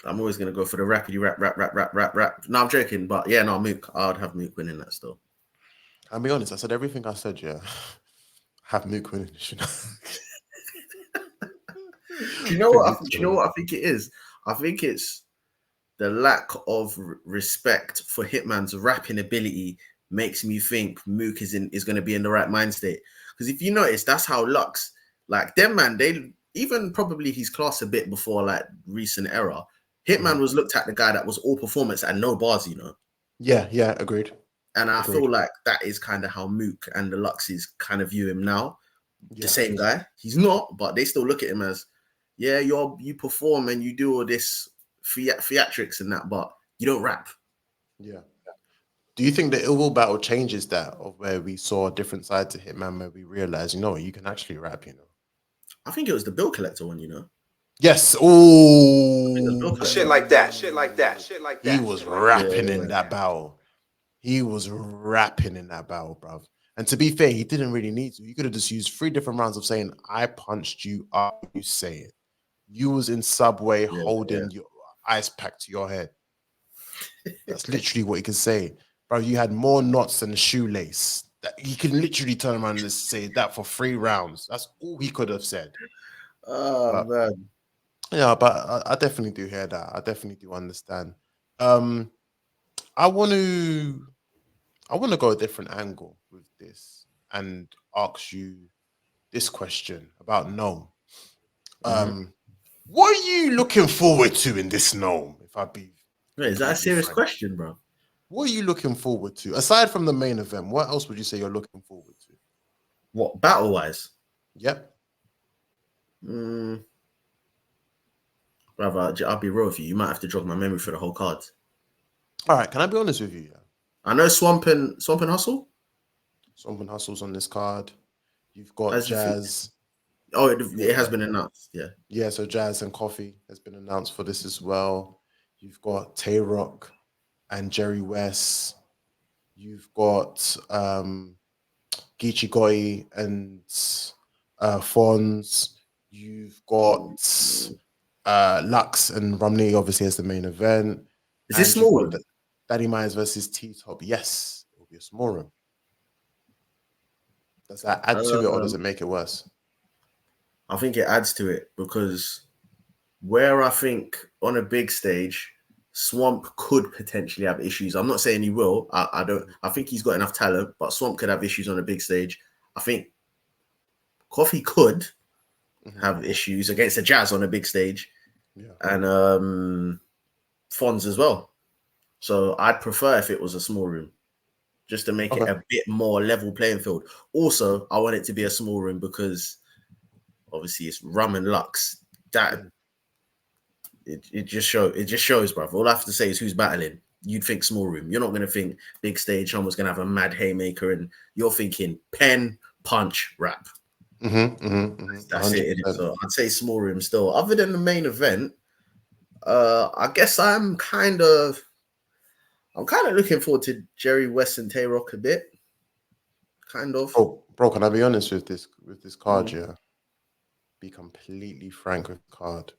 I'm always gonna go for the rapidy rap. No, I'm joking, but yeah, no, Mook. I'd have Mook winning that still. I'll be honest. I said everything I said. Yeah, have Mook winning. Do you know what? Do you know what I think it is? I think it's the lack of respect for Hitman's rapping ability makes me think Mook is going to be in the right mind state. Because if you notice, that's how Lux, like them man, they even probably his class a bit before like recent era. Hitman was looked at the guy that was all performance and no bars, you know. Yeah, agreed. And I feel like that is kind of how Mook and the Luxes kind of view him now. Yeah. The same guy. He's not, but they still look at him as, yeah, you perform and you do all this theatrics and that, but you don't rap. Yeah. Do you think the Ill Will battle changes that, of where we saw a different side to Hitman, where we realized, you know, you can actually rap, you know? I think it was the Bill Collector one, you know. Yes. Oh, shit like that. He was rapping in that battle. He was rapping in that battle, bruv. And to be fair, he didn't really need to. You could have just used 3 different rounds of saying, I punched you up, you say it. You was in Subway holding your ice pack to your head. That's literally what he could say. Bro, you had more knots than a shoelace. He can literally turn around and say that for 3 rounds. That's all he could have said. Oh, man. Yeah, but I definitely do hear that. I definitely do understand. I want to go a different angle with this and ask you this question about Gnome. What are you looking forward to in this Gnome? If I be, wait, is that a serious question, bro? What are you looking forward to aside from the main event? What else would you say you're looking forward to? What, battle wise? Yep. Brother, I'll be real with you. You might have to jog my memory for the whole card. All right, can I be honest with you? I know Swamp and Hustle. Swamp and Hustle's on this card. You've got Jazz. Oh, it has been announced. Yeah. Yeah, so Jazz and Coffee has been announced for this as well. You've got Tay-Rock and Jerry West. You've got Geechee Gotti and Fonz. You've got Lux and Romney, obviously, as the main event. Is this small room? Danny Myers versus T-Top. Yes, it will be a small room. Does that add to it, or does it make it worse? I think it adds to it, because where I think on a big stage, Swamp could potentially have issues. I'm not saying he will. I don't. I think he's got enough talent, but Swamp could have issues on a big stage. I think Coffee could have issues against the Jazz on a big stage, and Fonz as well. So I'd prefer if it was a small room, just to make it a bit more level playing field. Also, I want it to be a small room because obviously it's Rum and Lux. That it just shows, bro. All I have to say is who's battling. You'd think small room. You're not going to think big stage. Someone's going to have a mad haymaker, and you're thinking pen, punch, rap. That's it. So I'd say small room still. Other than the main event, I guess I'm kind of looking forward to Jerry West and Tay-Rock a bit. Kind of. Oh, bro, can I be honest with this card? Yeah. Be completely frank with the card.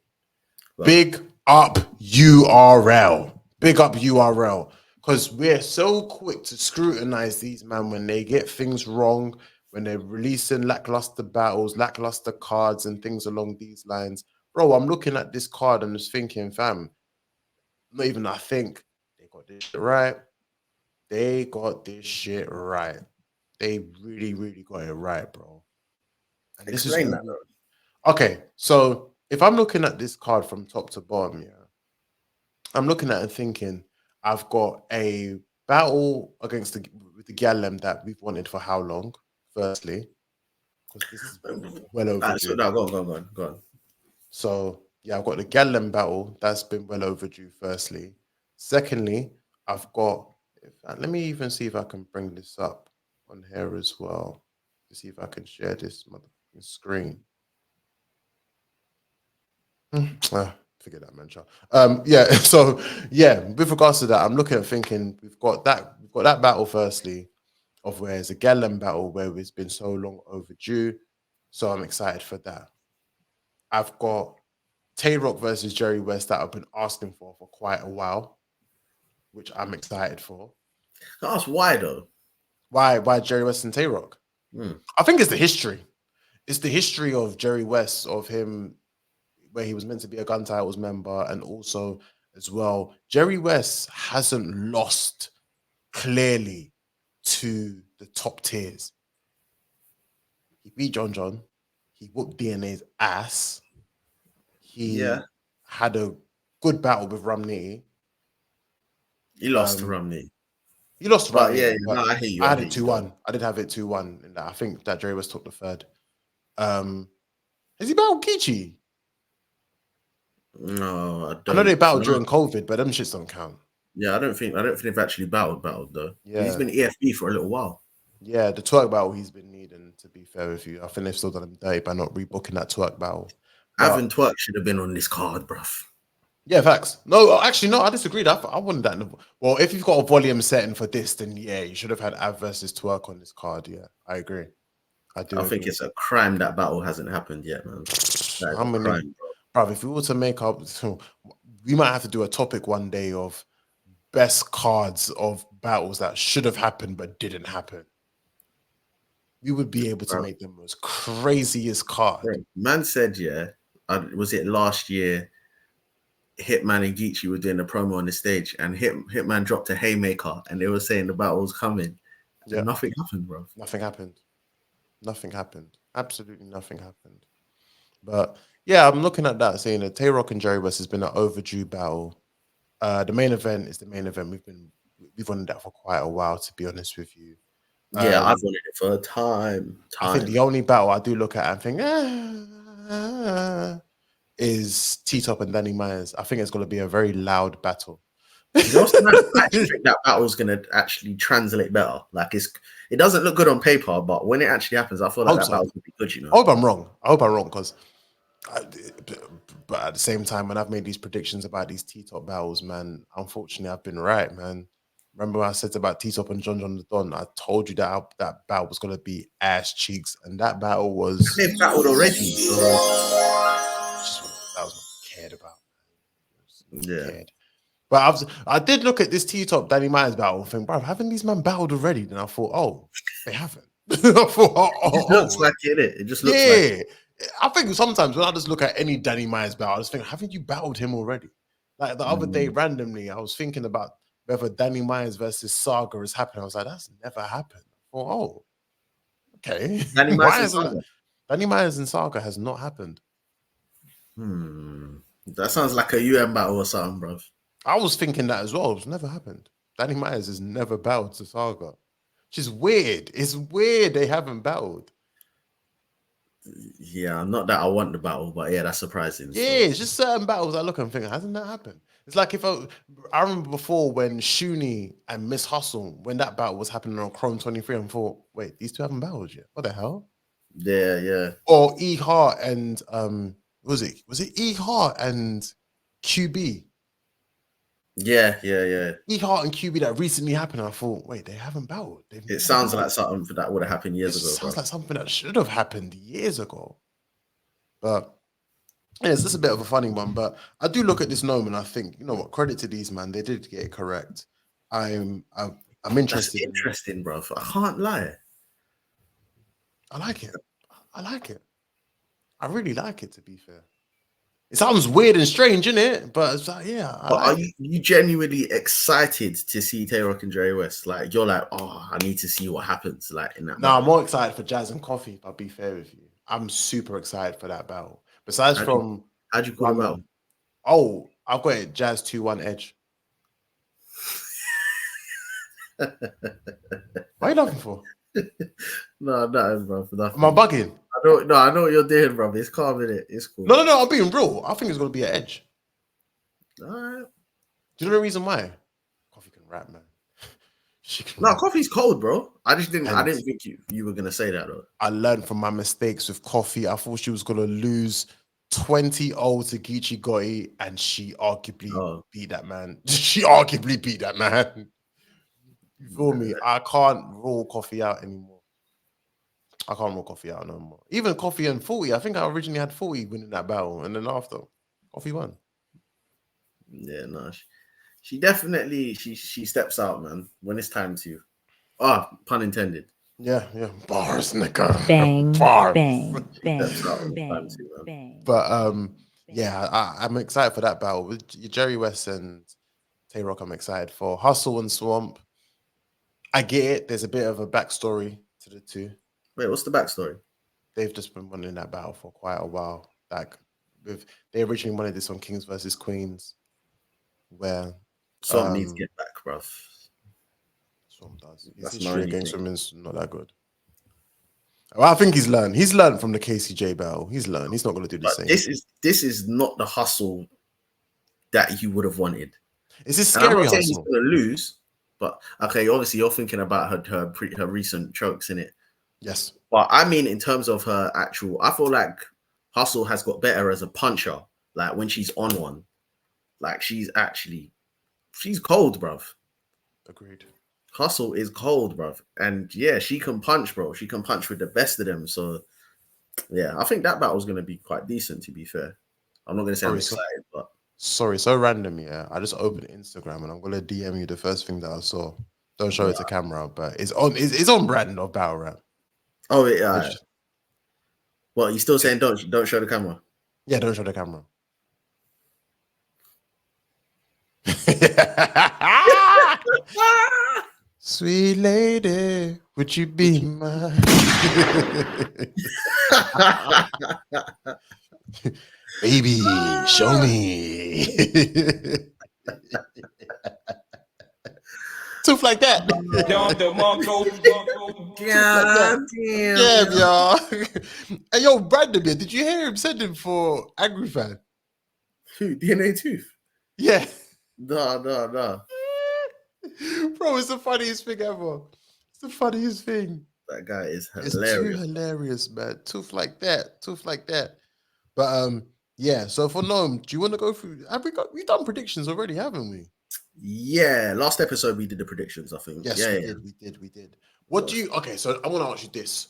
Well, big up URL. Big up URL. Because we're so quick to scrutinize these man when they get things wrong, when they're releasing lackluster battles, lackluster cards, and things along these lines. Bro, I'm looking at this card and just thinking, fam, not even I think they got this shit right. They got this shit right. They really, really got it right, bro. And Explain that. Okay, so if I'm looking at this card from top to bottom, yeah, I'm looking at it thinking I've got a battle against with the Gallem that we've wanted for how long? Firstly, because this is well overdue. No, go on. So yeah, I've got the Gallem battle that's been well overdue. Firstly, secondly, I've got. Let me even see if I can bring this up on here as well to see if I can share this motherfucking screen. Forget that, man. Yeah. So yeah, with regards to that, I'm looking at thinking we've got that battle firstly, of where it's a Gallem battle where it's been so long overdue. So I'm excited for that. I've got Tay-Rock versus Jerry West that I've been asking for quite a while, which I'm excited for. Ask why though? Why Jerry West and Tay-Rock? I think it's the history. It's the history of Jerry West, of him where he was meant to be a Gun Titles member, and also as well, Jerry West hasn't lost clearly to the top tiers. He beat John. He whooped DNA's ass. He had a good battle with Romney. He lost to Romney. He lost to Romney. Yeah, no, I hear you. I had it 2-1. I did have it 2-1 in that. I think that Jerry West took the third. Has he battled Kichi? No, I don't. I know they battled during COVID, but them shits don't count. Yeah, I don't think they've actually battled though. Yeah, he's been EFB for a little while. Yeah, the twerk battle he's been needing, to be fair with you. I think they've still done him dirty by not rebooking that twerk battle. Having twerk should have been on this card, bruv. Yeah, facts. No, actually, no, I disagreed. I wanted that. Well, if you've got a volume setting for this, then yeah, you should have had Av versus twerk on this card. Yeah, I agree. I think it's a crime that battle hasn't happened yet, man. How many, crime, bro? If we were to make up, we might have to do a topic one day of best cards of battles that should have happened but didn't happen. We would be able to make the most craziest card. Bro, man said, was it last year? Hitman and Geechee were doing a promo on the stage, and Hitman dropped a haymaker, and they were saying the battle was coming. Yeah, nothing happened, bro. Nothing happened. Nothing happened. Absolutely nothing happened. But yeah, I'm looking at that, saying that Tay-Rock and Jerry West has been an overdue battle. The main event is the main event. We've wanted that for quite a while, to be honest with you. Yeah, I've wanted it for a time. I think the only battle I do look at and think is T-Top and Danny Myers. I think it's going to be a very loud battle. I think that battle is going to actually translate better. Like it doesn't look good on paper, but when it actually happens, I feel like that battle's going to be good. You know, I hope I'm wrong. Because, but at the same time, when I've made these predictions about these T-Top battles, man, unfortunately, I've been right, man. Remember what I said about T-Top and John the Don? I told you that that battle was going to be ass cheeks, and that battle was... They've battled already. That was what I cared about. Cared. But I did look at this T-Top Danny Myers battle and think, bro, haven't these men battled already? Then I thought, oh, they haven't. I thought, it looks like it just looks like it. I think sometimes when I just look at any Danny Myers battle, I just think, haven't you battled him already? Like the other day, randomly, I was thinking about whether Danny Myers versus Saga is happening. I was like, that's never happened. Oh, okay. Danny Myers and Saga has not happened. That sounds like a UM battle or something, bro. I was thinking that as well. It's never happened. Danny Myers has never battled to Saga. Which is weird. It's weird they haven't battled. Yeah, not that I want the battle, but yeah, that's surprising. Yeah, it's just certain battles I look and think, hasn't that happened? It's like if I remember before when Shuni and Miss Hustle, when that battle was happening on Chrome 23, and thought, wait, these two haven't battled yet. What the hell? Yeah. Or E Hart and was it E Hart and QB? Yeah. E Hart and QB that recently happened. I thought, wait, they haven't battled. It sounds like something that would have happened years ago. Sounds like something that should have happened years ago. But yeah, it's just a bit of a funny one. But I do look at this gnome and I think, you know what? Credit to these man, they did get it correct. I'm interested. That's interesting, bro. I can't lie. I like it. I really like it, to be fair. It sounds weird and strange, innit? But it's like, yeah. Are you genuinely excited to see Tay-Rock and Jerry West? Like, you're like, oh, I need to see what happens. Like in that. No, I'm more excited for Jazz and Coffee. If I'll be fair with you, I'm super excited for that battle. Besides how'd you call them out? Oh, I've got it. Jazz 2-1 edge. Why are you laughing for? No, bro. Am I bugging? I know what you're doing, bro. It's calm, innit? It's cool. No, I'm being real. I think it's gonna be an edge. All right. Do you know the reason why? Coffee can rap, man. Coffee's cold, bro. I didn't think you were gonna say that though. I learned from my mistakes with Coffee. I thought she was gonna lose 20-0 to Geechee Gotti, and she arguably beat that man. She arguably beat that man. You feel me? I can't roll Coffee out anymore. I can't roll Coffee out no more. Even Coffee and 40. I think I originally had 40 winning that battle, and then after Coffee won. Yeah, no. She definitely she steps out, man, when it's time to. Pun intended. Yeah. Bars, nigga. Bang, Bars. bang. But yeah, I'm excited for that battle with Jerry West and Tay Rock. I'm excited for Hustle and Swamp. I get it. There's a bit of a backstory to the two. Wait, what's the backstory? They've just been running that battle for quite a while. Like, they originally wanted this on Kings versus Queens, where Swamp needs to get back, bruv. Swamp does. His history against women's not that good. Well, I think he's learned. He's learned from the KCJ battle. He's learned. He's not going to do the same. This is not the hustle that you would have wanted. It's a scary hustle. He's going to lose, but okay. Obviously, you're thinking about her recent chokes in it. Yes, but I mean, in terms of her actual, I feel like Hustle has got better as a puncher. Like when she's on one, like she's cold, bruv. Agreed. Hustle is cold, bruv. And yeah, she can punch, bro. She can punch with the best of them. So yeah, I think that battle's going to be quite decent, to be fair. I'm not going to say I'm excited, but... Sorry, so random, yeah. I just opened Instagram and I'm going to DM you the first thing that I saw. Don't show it to camera, but it's on brand of battle rap. Oh, yeah. Well, you still saying don't show the camera? Yeah, don't show the camera. Sweet lady, would you be mine? Baby, show me. Tooth like that. Damn, y'all. Hey, yo, Brandon, did you hear him sending for Angry Fan? Who? DNA Tooth? Yeah. No. Bro, it's the funniest thing ever. It's the funniest thing. That guy is hilarious. It's too hilarious, man. Tooth like that. But yeah. So for Noam, do you want to go through? We've done predictions already, haven't we? Yeah. Last episode we did the predictions, I think. Yes, we did. What do you? Okay, so I want to ask you this: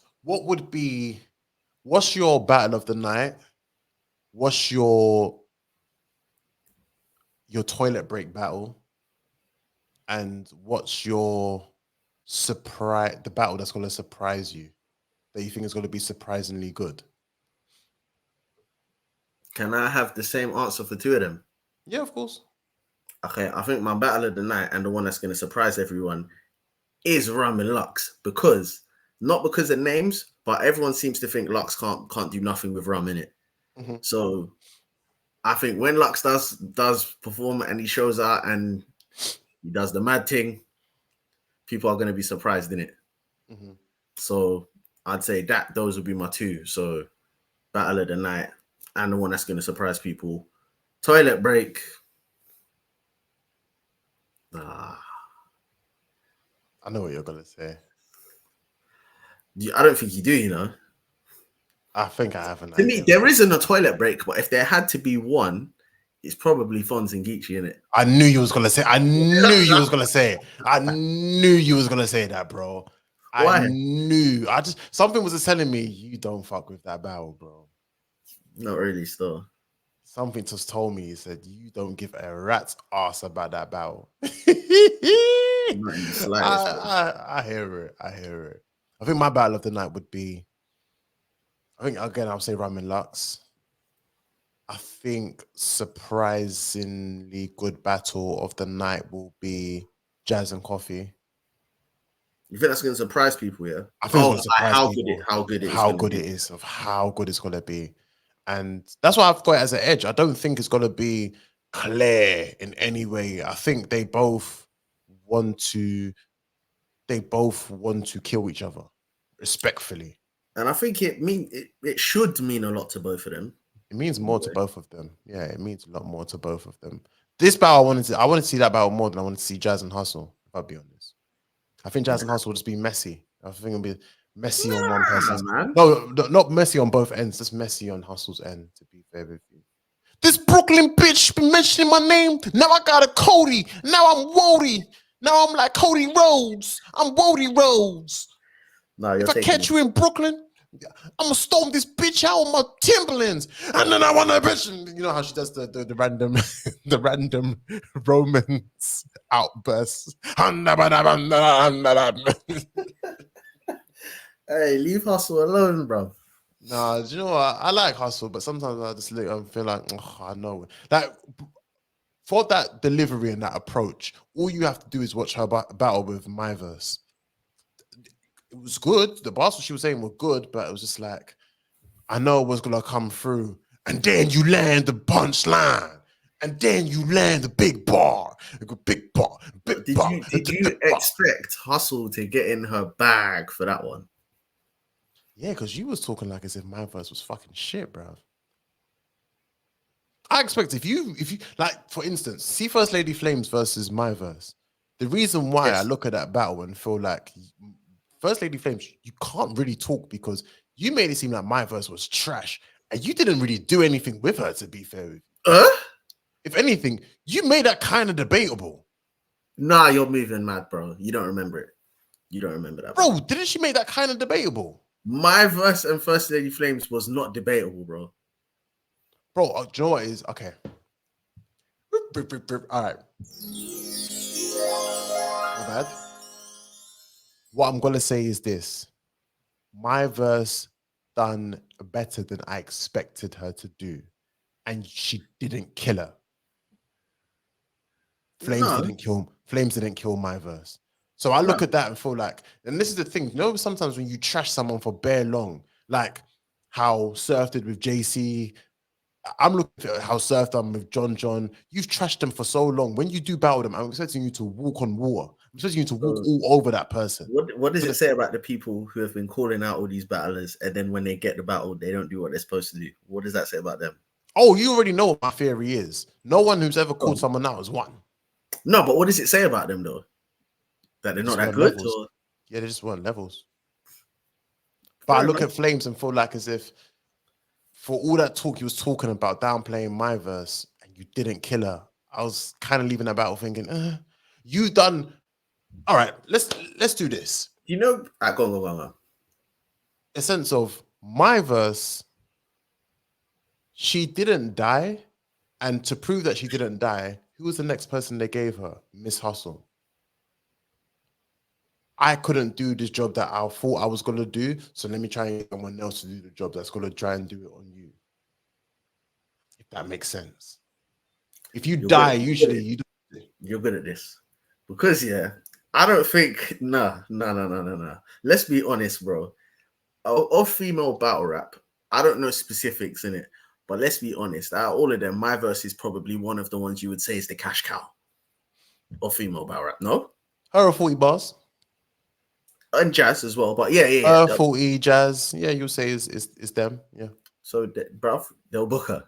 what's your battle of the night? What's your toilet break battle? And what's your the battle that's going to surprise you, that you think is going to be surprisingly good? Can I have the same answer for two of them? Yeah, of course. Okay, I think my battle of the night and the one that's going to surprise everyone is Rum and Lux, not because of names, but everyone seems to think Lux can't do nothing with Rum in it. Mm-hmm. So I think when Lux does perform and he shows out and he does the mad thing, people are going to be surprised in it. Mm-hmm. So I'd say those would be my two. So battle of the night and the one that's going to surprise people. Toilet break. I know what you're going to say. I don't think you do, you know. I think I have an idea. To me, there isn't a toilet break, but if there had to be one, it's probably Fonz and Geechee, innit? I knew you was gonna say. I knew you was gonna say that, bro. Why? I knew. Something was telling me you don't fuck with that battle, bro. Not really, still. Something just told me. He said you don't give a rat's ass about that battle. I hear it. I think my battle of the night would be. I think again I'll say Rum and Lux. I think surprisingly good battle of the night will be Jazz and Coffee. You think that's going to surprise people, yeah? I think it's how good it's going to be. And that's why I've got it as an edge. I don't think it's going to be clear in any way. I think they both want to they both want to kill each other respectfully. And I think it should mean a lot to both of them. It means more to both of them. Yeah, it means a lot more to both of them. This battle, I wanted to see that battle more than I wanted to see Jazz and Hustle, if I'll be honest. I think Jazz and Hustle will just be messy. I think it'll be messy on one person. No, not messy on both ends, just messy on Hustle's end, to be fair with you. This Brooklyn bitch been mentioning my name. Now I got a Cody. Now I'm Wody. Now I'm like Cody Rhodes. I'm Wody Rhodes. No, if I catch you in Brooklyn, I'm gonna storm this bitch out with my Timberlands, and then I want to bitch. You know how she does the random the random romance outbursts. Hey, leave Hustle alone, bro. Nah, do you know what? I like Hustle, but sometimes I just look and feel like, oh, I know it. Like for that delivery and that approach, all you have to do is watch her battle with my verse. It was good. The bars she was saying were good, but it was just like, I know what's gonna come through, and then you land the punchline, and then you land the big bar, big bar. Did you expect Hustle to get in her bag for that one? Yeah, because you was talking like as if my verse was fucking shit, bro. I expect if you like, for instance, see First Lady Flames versus my verse. The reason why I look at that battle and feel like First Lady Flames, you can't really talk because you made it seem like my verse was trash, and you didn't really do anything with her. To be fair with you, if anything, you made that kind of debatable. Nah, you're moving mad, bro. You don't remember it. You don't remember that, bro. Didn't she make that kind of debatable? My verse and First Lady Flames was not debatable, bro. Bro, do you know what it is? Okay. All right. My bad. What I'm going to say is this. My verse done better than I expected her to do. And she didn't kill her. Flames didn't kill my verse. So I look at that and feel like, and this is the thing, you know, sometimes when you trash someone for bare long, like how Surf did with JC, I'm looking at how Surf done with John. You've trashed them for so long. When you do battle them, I'm expecting you to walk on water. I'm expecting you to walk all over that person. What does it say about the people who have been calling out all these battlers, and then when they get the battle, they don't do what they're supposed to do? What does that say about them? Oh, you already know what my theory is. No one who's ever called someone out has won. No, but what does it say about them though? That they're not that good? Or? Yeah, they just weren't levels. But I look at Flames and feel like as if for all that talk he was talking about downplaying my verse and you didn't kill her, I was kind of leaving that battle thinking, you've done all right, let's do this. You know, go. A sense of my verse, she didn't die, and to prove that she didn't die, who was the next person they gave her? Miss Hustle. I couldn't do this job that I thought I was going to do, so let me try and get someone else to do the job that's going to try and do it on you. If that makes sense. If you die, usually you do. You're good at this. Because, I don't think, no. Let's be honest, bro. Of female battle rap, I don't know specifics in it, but let's be honest. Out of all of them, my verse is probably one of the ones you would say is the cash cow of female battle rap, no? Her 40 bars. And Jazz as well, but yeah. 40 Jazz, yeah, you'll say is them, yeah. So, bruv, they'll book her.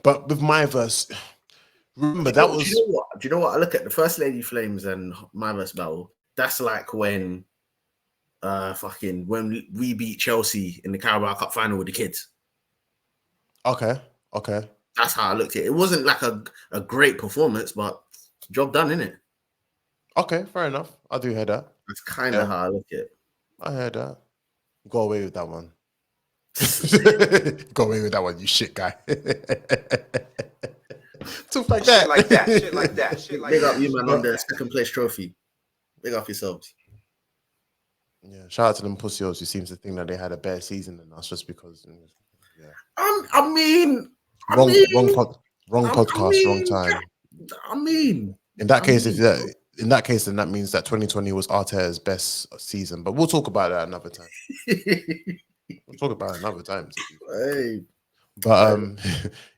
But with my verse, remember that was. Do you know what? I look at the First Lady Flames and my verse battle. That's like when, when we beat Chelsea in the Carabao Cup final with the kids. Okay. That's how I looked at it. It wasn't like a great performance, but job done, innit? Okay, fair enough. I do hear that. That's kind of how I look at it. I heard that. Go away with that one. Go away with that one, you shit guy. Talk like that. Shit like that. Big up you, man, on the second place trophy. Big up yourselves. Yeah, shout out to them pussios who seems to think that they had a better season than us just because. Yeah. Wrong podcast, wrong time. In that case, then that means that 2020 was Arteta's best season. But we'll talk about that another time. We'll talk about it another time. Hey. But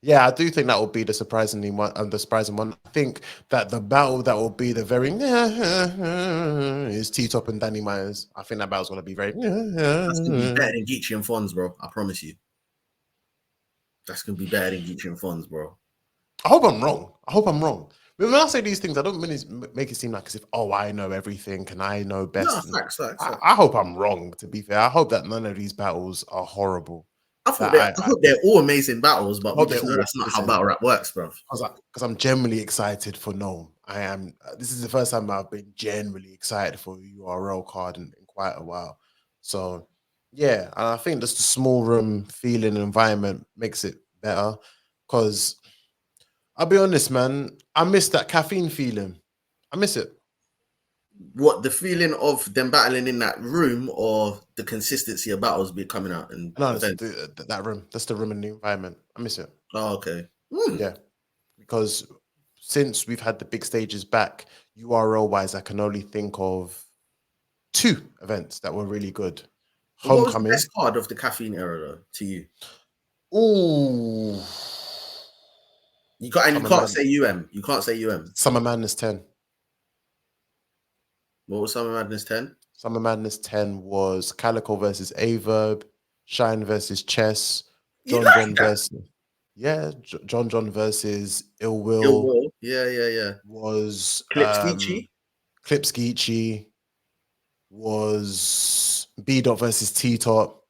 yeah, I do think that will be the surprising one. I think that the battle that will be the very is T-Top and Danny Myers. I think that battle's gonna be very. That's gonna be better than Geechee and Fonz, bro. I promise you. That's gonna be better than Geechee and Fonz, bro. I hope I'm wrong. But when I say these things, I don't really make it seem like as if I know everything and I know best. No, facts. I hope I'm wrong. To be fair, I hope that none of these battles are horrible. I hope they're all amazing battles, but we just know that's not how battle rap works, bro. Because I'm genuinely excited for Gnome. I am. This is the first time I've been genuinely excited for a URL card in quite a while. So yeah, and I think just the small room feeling environment makes it better. Because I'll be honest, man, I miss that caffeine feeling. I miss it. What, the feeling of them battling in that room, or the consistency of battles be coming out? And no, that room. That's the room and the environment. I miss it. Oh, okay. Yeah, because since we've had the big stages back, URL wise, I can only think of 2 events that were really good. Homecoming. What was the best card of the caffeine era, though, to you? Ooh, you can't say UM. You can't say UM. Summer Madness 10. What was Summer Madness 10? Summer Madness 10 was Calico versus Averb, Shine versus Chess, John versus John versus Ill Will. Yeah. Was Clipskeechy. Was B-Dot versus T-Top.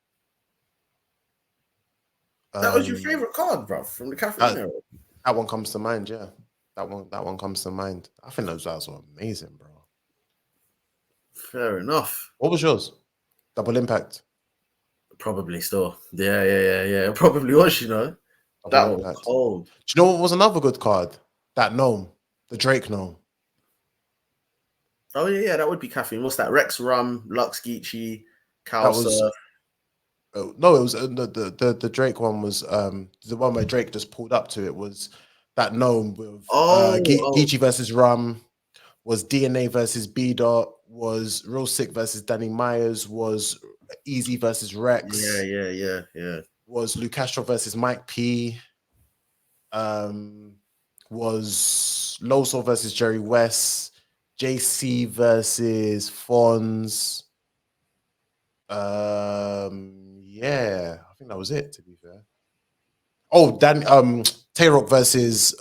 That was your favorite card, bro, from the caffeine era. That one comes to mind, yeah. That one comes to mind. I think those guys were amazing, bro. Fair enough. What was yours? Double Impact. Probably still. Yeah. It probably was, you know. That was cold. Do you know what was another good card? That Gnome. The Drake Gnome. Oh, yeah, that would be caffeine. What's that? Rex Rum, Lux Geechee, Cow Surf. No, it was the Drake one was the one where Drake just pulled up to it was that Gnome with Geechee versus Rum, was DNA versus B-Dot, was Real Sick versus Danny Myers, was Easy versus Rex. Yeah. Was Lou Castro versus Mike P. Was Loso versus Jerry West, JC versus Fonz. Yeah, I think that was it, to be fair. Oh, Tay-Rock versus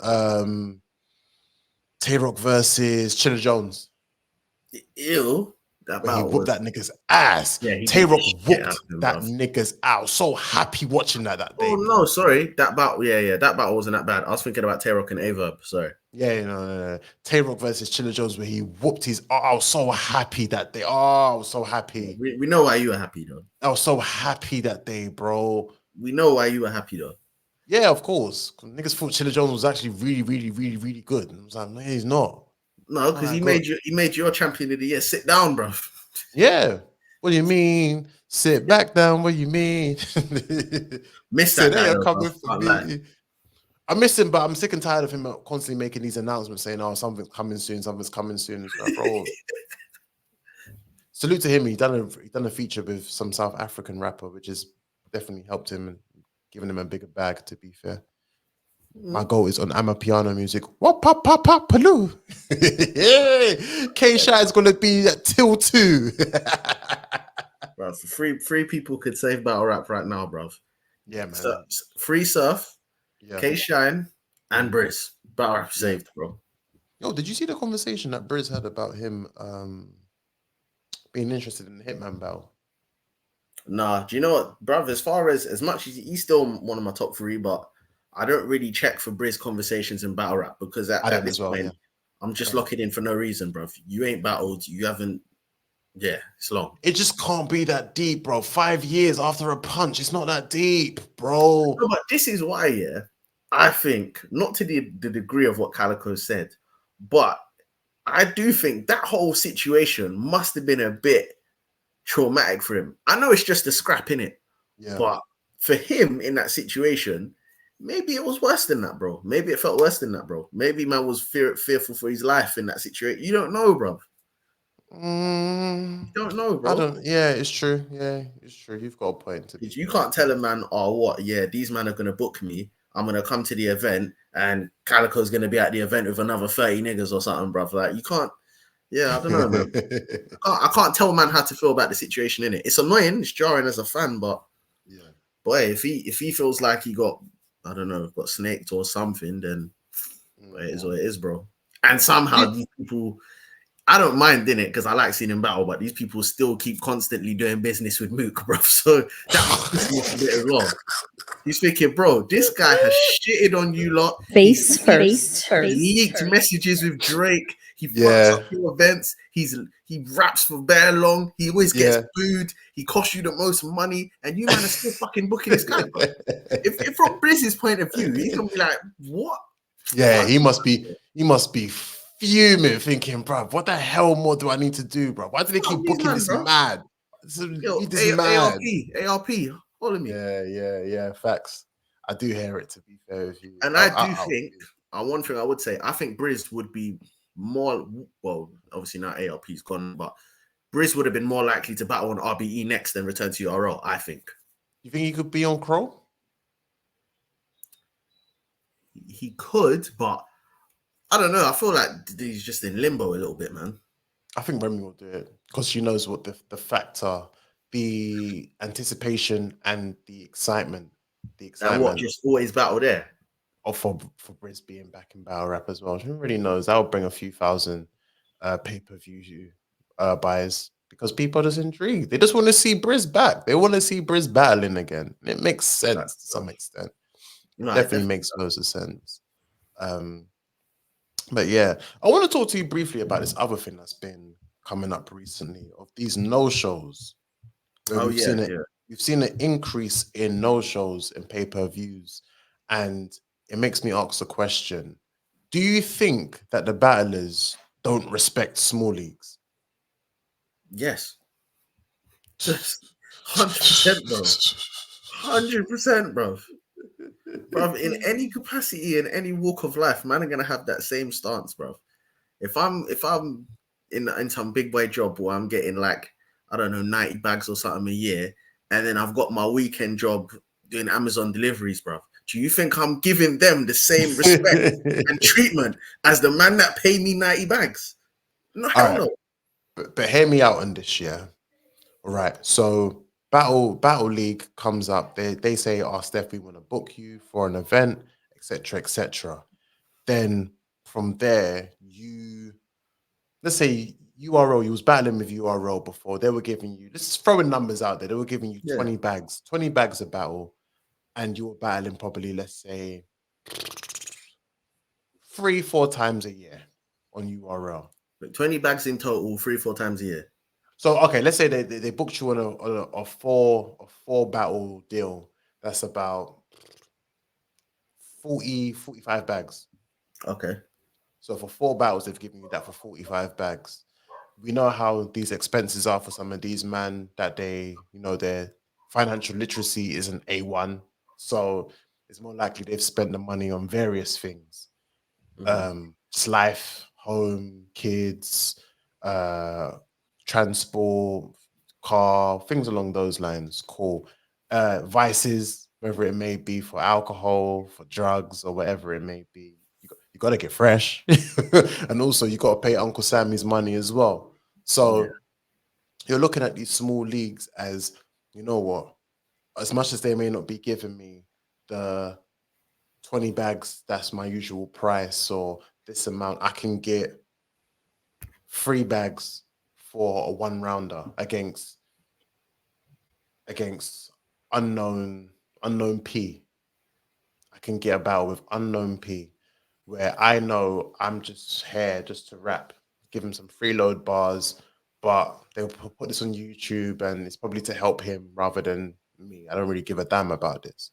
Chilla Jones. Ew. He whooped that nigga's ass. Yeah, Tay-Rock whooped that nigga's out. So happy watching that day. Oh, no, sorry. That battle, that battle wasn't that bad. I was thinking about Tay-Rock and Averb, sorry. Yeah, no. Tay-Rock versus Chilla Jones, where he whooped his... Oh, I was so happy that day. Oh, I was so happy. We know why you were happy, though. I was so happy that day, bro. We know why you were happy, though. Yeah, of course. Niggas thought Chilla Jones was actually really good. And I was like, no, he's not. No, because he made you your champion of the year. Sit down, bro. Yeah. What do you mean? Sit back down. What do you mean? Missed that guy, coming for me. I miss him, but I'm sick and tired of him constantly making these announcements saying, "Oh, something's coming soon. Like, bro, salute to him. He done a feature with some South African rapper, which has definitely helped him and given him a bigger bag. To be fair. My goal is on Amapiano music. What pop paloo? K-Shine is gonna be at till 2. Bro, three people could save battle rap right now, bro. Yeah, man. So, Free Surf, K-Shine, and Briz. Battle rap saved, bro. Yo, did you see the conversation that Briz had about him being interested in the Hitman battle? Nah, do you know what, bruv? As much as he's still one of my top 3, but I don't really check for Briz conversations in battle rap because at this point, I'm just locking in for no reason, bro. You ain't battled, you haven't. Yeah, it's long. It just can't be that deep, bro. 5 years after a punch, it's not that deep, bro. No, but this is why, I think, not to the degree of what Calico said, but I do think that whole situation must have been a bit traumatic for him. I know it's just a scrap, innit? Yeah. But for him in that situation, maybe it was worse than that, bro. Maybe it felt worse than that, bro. Maybe man was fearful for his life in that situation. You don't know, bro. You don't know, bro. I don't. Yeah, it's true. Yeah, it's true. You've got a point. You can't tell a man, oh, what? Yeah, these men are gonna book me. I'm gonna come to the event, and Calico's gonna be at the event with another 30 niggas or something, bro. Like you can't. Yeah, I don't know, man. I can't tell a man how to feel about the situation in it. It's annoying. It's jarring as a fan, but yeah, boy, if he feels like he got, I don't know, got snaked or something, then it is what it is, bro. And somehow these people. I don't mind in it because I like seeing him battle, but these people still keep constantly doing business with Mook, bro. So that's a bit as well. He's thinking, bro, this guy has shitted on you lot. Face first. He leaked messages with Drake. He fucks up your events. He raps for bare long. He always gets booed. He costs you the most money, and you man are still fucking booking this guy. Bro. If from Brizz's point of view, he's gonna be like, what? Yeah, what? He must be fuming, thinking, bro, what the hell more do I need to do, bro? Why do they keep booking this mad? ARP, follow me. Yeah, facts. I do hear it, to be fair with you. And I do think, one thing I would say, I think Brizz would be more, well, obviously now ARP's gone, but Brizz would have been more likely to battle on RBE next than return to URL, I think. You think he could be on Crow? He could, but I don't know. I feel like he's just in limbo a little bit, man. I think Remy will do it because she knows what the factor, the anticipation, and the excitement. And what, just always battle there? Or for Briz being back in battle rap as well. She really knows that will bring a few thousand pay-per-view buys because people are just intrigued. They just want to see Briz back. They want to see Briz battling again. It makes sense to some extent. It definitely makes loads of sense. But yeah, I want to talk to you briefly about this other thing that's been coming up recently of these no-shows. We've seen an increase in no-shows and pay-per-views, and it makes me ask a question. Do you think that the battlers don't respect small leagues? Yes. 100%, bro. 100%, bro. Bro, in any capacity, in any walk of life, man, I'm gonna have that same stance, bro. If I'm in some big boy job where I'm getting like, I don't know, 90 bags or something a year, and then I've got my weekend job doing Amazon deliveries, bro. Do you think I'm giving them the same respect and treatment as the man that paid me 90 bags? No, hell no. But hear me out on this, yeah. All right, so Battle League comes up. They say, "Oh, Steph, we want to book you for an event, etc., etc." Then from there, let's say URL. You was battling with URL before. They were giving you. Let's just throwing numbers out there. They were giving you 20 bags a battle, and you were battling probably, let's say, 3-4 times a year on URL. 20 bags in total, 3-4 times a year. So okay, let's say they booked you on a four battle deal. That's about 45 bags. Okay. So for 4 battles, they've given you that for 45 bags. We know how these expenses are for some of these men that their financial literacy isn't A1. So it's more likely they've spent the money on various things. Life, home, kids, transport, car, things along those lines. Cool. Vices, whether it may be for alcohol, for drugs, or whatever it may be. You got to get fresh. And also you got to pay Uncle Sammy's money as well. So you're looking at these small leagues as, you know what, as much as they may not be giving me the 20 bags, that's my usual price, or this amount, I can get 3 bags for a 1-rounder against unknown P. I can get a battle with unknown P, where I know I'm just here just to rap, give him some freeload bars, but they'll put this on YouTube and it's probably to help him rather than me. I don't really give a damn about this.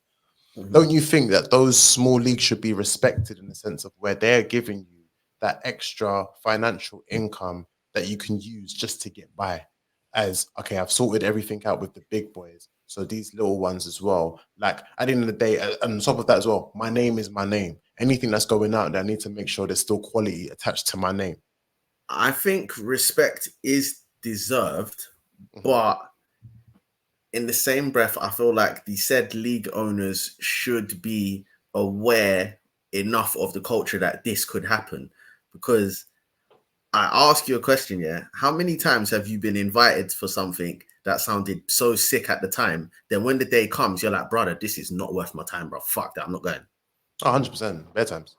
Don't you think that those small leagues should be respected in the sense of where they're giving you that extra financial income that you can use just to get by? As, okay, I've sorted everything out with the big boys, so these little ones as well. Like, at the end of the day, and on top of that as well, my name is my name. Anything that's going out there, I need to make sure there's still quality attached to my name. I think respect is deserved, but in the same breath, I feel like the said league owners should be aware enough of the culture that this could happen. Because I ask you a question, yeah. How many times have you been invited for something that sounded so sick at the time? Then when the day comes, you're like, brother, this is not worth my time, bro. Fuck that, I'm not going. 100%. Bedtimes.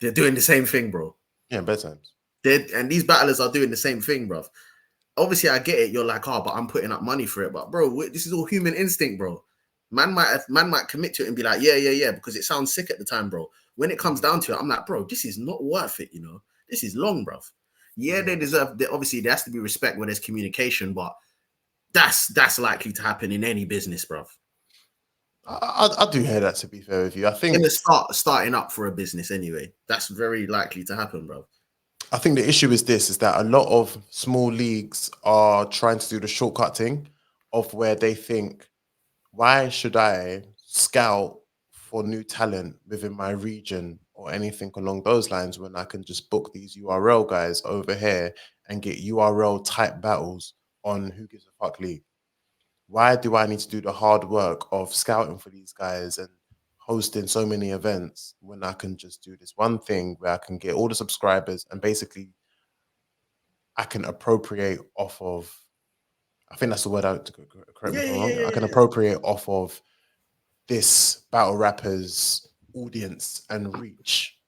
They're doing the same thing, bro. Yeah, bedtimes. And these battlers are doing the same thing, bro. Obviously, I get it. You're like, oh, but I'm putting up money for it. But bro, this is all human instinct, bro. Man might commit to it and be like, yeah, because it sounds sick at the time, bro. When it comes down to it, I'm like, bro, this is not worth it. You know, this is long, bro. Yeah, they deserve. Obviously, there has to be respect where there's communication, but that's likely to happen in any business, bro. I do hear that. To be fair with you, I think in the starting up for a business anyway, that's very likely to happen, bro. I think the issue is this: is that a lot of small leagues are trying to do the shortcut thing of where they think, why should I scout for new talent within my region or anything along those lines when I can just book these URL guys over here and get URL type battles on Who Gives a Fuck League? Why do I need to do the hard work of scouting for these guys and hosting so many events when I can just do this one thing where I can get all the subscribers and basically I can appropriate off of, I think that's the word, correct me if I'm wrong. I can appropriate off of this battle rapper's audience and reach.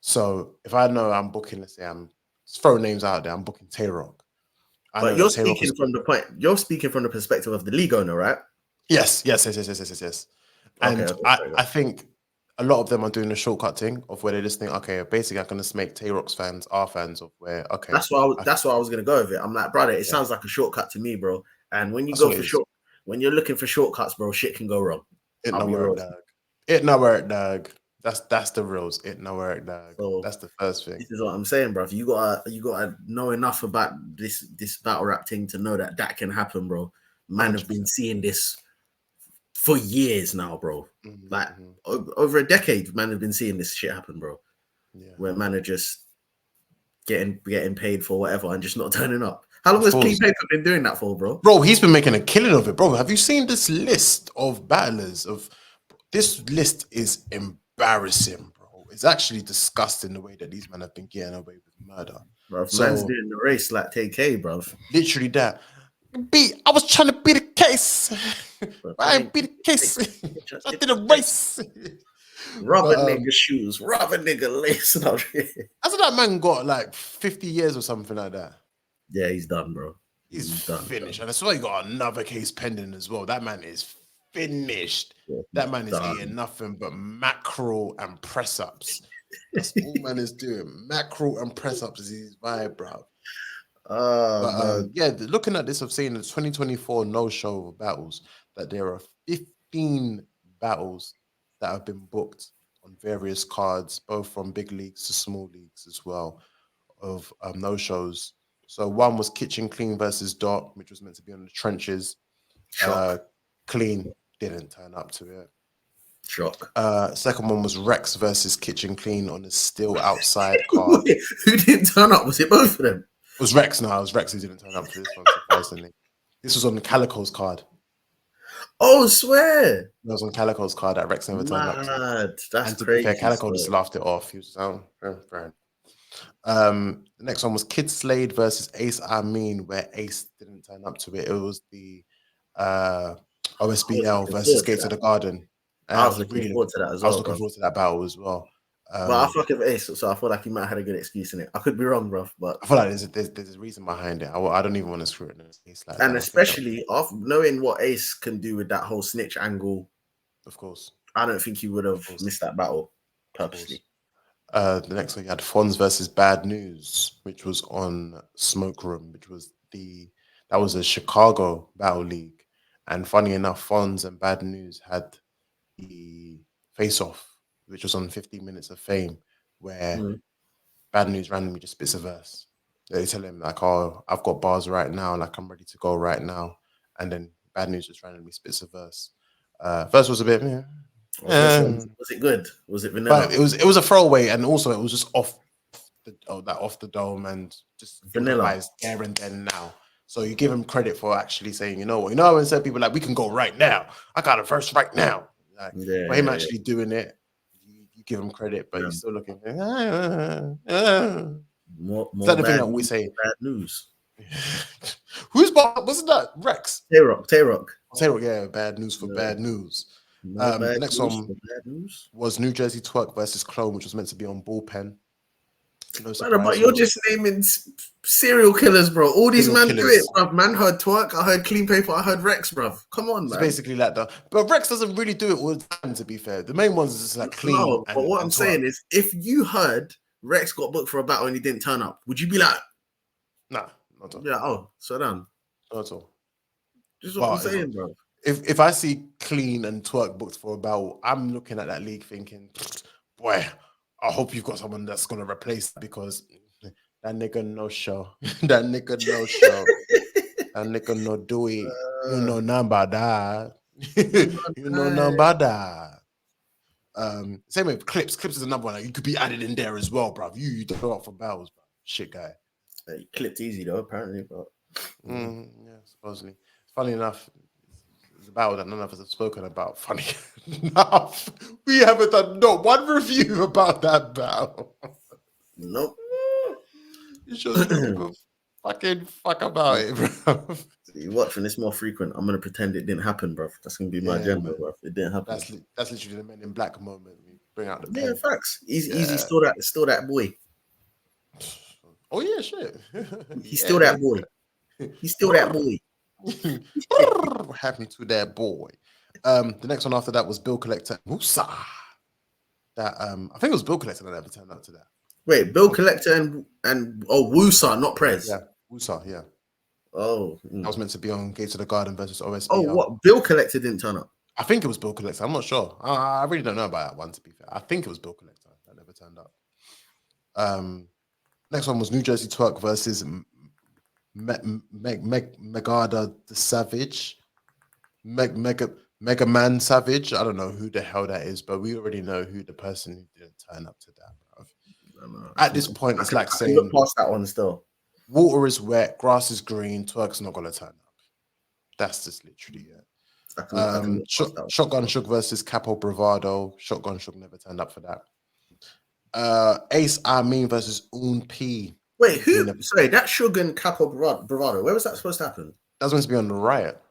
So if I know I'm booking, let's say I'm throwing names out there, I'm booking Tay-Rock. But you're speaking from the point, you're speaking from the perspective of the league owner, right? Yes. And okay, I think a lot of them are doing the shortcut thing of where they just think, okay, basically I can just make Tay-Rock's fans our fans of where, okay. That's why I was gonna go with it. I'm like, brother, it sounds like a shortcut to me, bro. And when you go for when you're looking for shortcuts, bro, shit can go wrong. It no work, dog. It no work, dog. That's the rules. It no work, dog. So that's the first thing. This is what I'm saying, bro. You gotta know enough about this battle rap thing to know that can happen, bro. Man, 100%. Have been seeing this for years now, bro. Like over a decade, man have been seeing this shit happen, bro. Yeah. Where man are just getting paid for whatever and just not turning up. How long has Clean Paper been doing that for, bro? Bro, he's been making a killing of it, bro. Have you seen this list of battlers? This list is embarrassing, bro. It's actually disgusting the way that these men have been getting away with murder. Bro, man's doing the race like TK, bro. Literally that. I was trying to beat the case. I ain't beat the case. I did a race. Rubber nigga shoes, rubber nigga lace. Hasn't that man got like 50 years or something like that? Yeah, he's done, bro. He's done, finished. And I swear he got another case pending as well. That man is finished. Yeah, that man is eating nothing but mackerel and press-ups. That's all man is doing. Mackerel and press-ups is his vibe, bro. Yeah, looking at this, I've seen the 2024 no-show battles that there are 15 battles that have been booked on various cards, both from big leagues to small leagues as well, of no-shows. So one was Kitchen Clean versus Dot, which was meant to be on the trenches. Clean didn't turn up to it. Shock. Second one was Rex versus Kitchen Clean on the Still Outside card. Wait, who didn't turn up? Was it both of them? It was Rex. No, it was Rex who didn't turn up to this one, surprisingly. This was on Calico's card. Oh, swear. It was on Calico's card that Rex never turned up to. That's and to crazy. Be fair, Calico just laughed it off. He was the next one was Kid Slade versus Ace Amin, where Ace didn't turn up to it. It was the OSBL versus Gates of the Garden. I was looking forward to that as well. I was looking forward to that battle as well. But I fuck with Ace, so I feel like he might have had a good excuse in it. I could be wrong, bro, but I feel like there's a reason behind it. I don't even want to screw it. Like and especially after knowing what Ace can do with that whole snitch angle, of course, I don't think he would have missed that battle purposely. The next one you had Fonz versus Bad News, which was on Smoke Room, which was that was a Chicago battle league, and funny enough, Fonz and Bad News had the face-off, which was on 15 Minutes of Fame, where Bad News randomly just spits a verse. They tell him like, "Oh, I've got bars right now, like I'm ready to go right now," and then Bad News just randomly spits a verse. First was a bit, was it good? Was it vanilla? But it was a throwaway, and also it was just off that off the dome and just Vanilla. improvise there and then now. So you give him credit for actually saying, you know what, when said people like we can go right now. I got a verse right now. Like for him actually doing it, you give him credit, but you're still looking. More the thing that we say. Bad news. Who's wasn't that Rex? Tay-Rock, yeah, bad news for bad news. The next one was New Jersey Twerk versus Clone, which was meant to be on Bullpen. No surprise. But you're just naming serial killers, bro. All these men do it, bro. Man heard Twerk, I heard Clean Paper, I heard Rex, bro. Come on, man. It's basically like that. But Rex doesn't really do it all the time, to be fair. The main ones is just like Clean. No, but what I'm saying is, if you heard Rex got booked for a battle and he didn't turn up, would you be like, nah, not at all. Yeah, so done. Not at all. Just what I'm saying, bro. If I see Clean and Twerk booked for a battle, I'm looking at that league thinking, boy, I hope you've got someone that's gonna replace that, because that nigga no show. That nigga no show. That nigga no do it. You know nothing about that. You know nothing about that. Same with Clips. Clips is another one. Like, you could be added in there as well, bro. You don't go out for battles, bro. Shit guy. He clipped easy though, apparently, but yeah, supposedly. Funny enough, it's a battle that none of us have spoken about. Funny enough, we haven't done not one review about that battle. Nope. You should give a fucking fuck about it, bro. You watch when it's more frequent. I'm gonna pretend it didn't happen, bro. That's gonna be my agenda, bro. It didn't happen. That's literally the Men in Black moment. We bring out the pen. Yeah, facts. Easy. Still that boy. Oh yeah, shit. He's still that boy. He's still that boy. What happened to that boy? The next one after that was Bill Collector. Woosa. That I think it was Bill Collector that never turned up to that. Wait, Bill Collector and Woosa, not Prez. Yeah, Woosa, yeah. Oh, that was meant to be on Gates of the Garden versus OSBL. Oh, what? Bill Collector didn't turn up. I think it was Bill Collector. I'm not sure. I really don't know about that one, to be fair. I think it was Bill Collector that never turned up. Next one was New Jersey Twerk versus Megada the Savage. Mega Man Savage. I don't know who the hell that is, but we already know who the person who didn't turn up to that, bro. At this point, it's like saying, look past that one still. Water is wet, grass is green, Twerk's not gonna turn up. That's just literally it. Shotgun Shook versus Capo Bravado. Shotgun Shook never turned up for that. Ace Amin versus Un P. Wait, who? Sorry, that Shug and Capo Bravado. Where was that supposed to happen? That was meant to be on the Riot.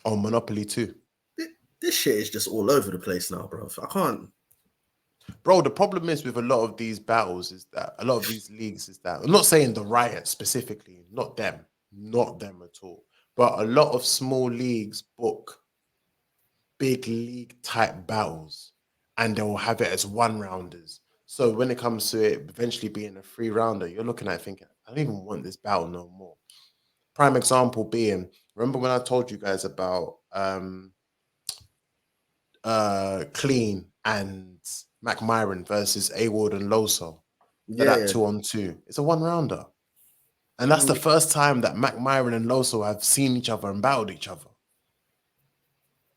On Monopoly 2. This shit is just all over the place now, bro. I can't. Bro, the problem is with a lot of these battles is that a lot of these leagues is that I'm not saying the Riot specifically, not them at all. But a lot of small leagues book big league type battles and they'll have it as one rounders. So when it comes to it eventually being a 3-rounder, you're looking at thinking, I don't even want this battle no more. Prime example being, remember when I told you guys about Clean and Mac Myron versus A-Ward and Loso? That 2-on-2. It's a 1-rounder. And that's the first time that Mac Myron and Loso have seen each other and battled each other.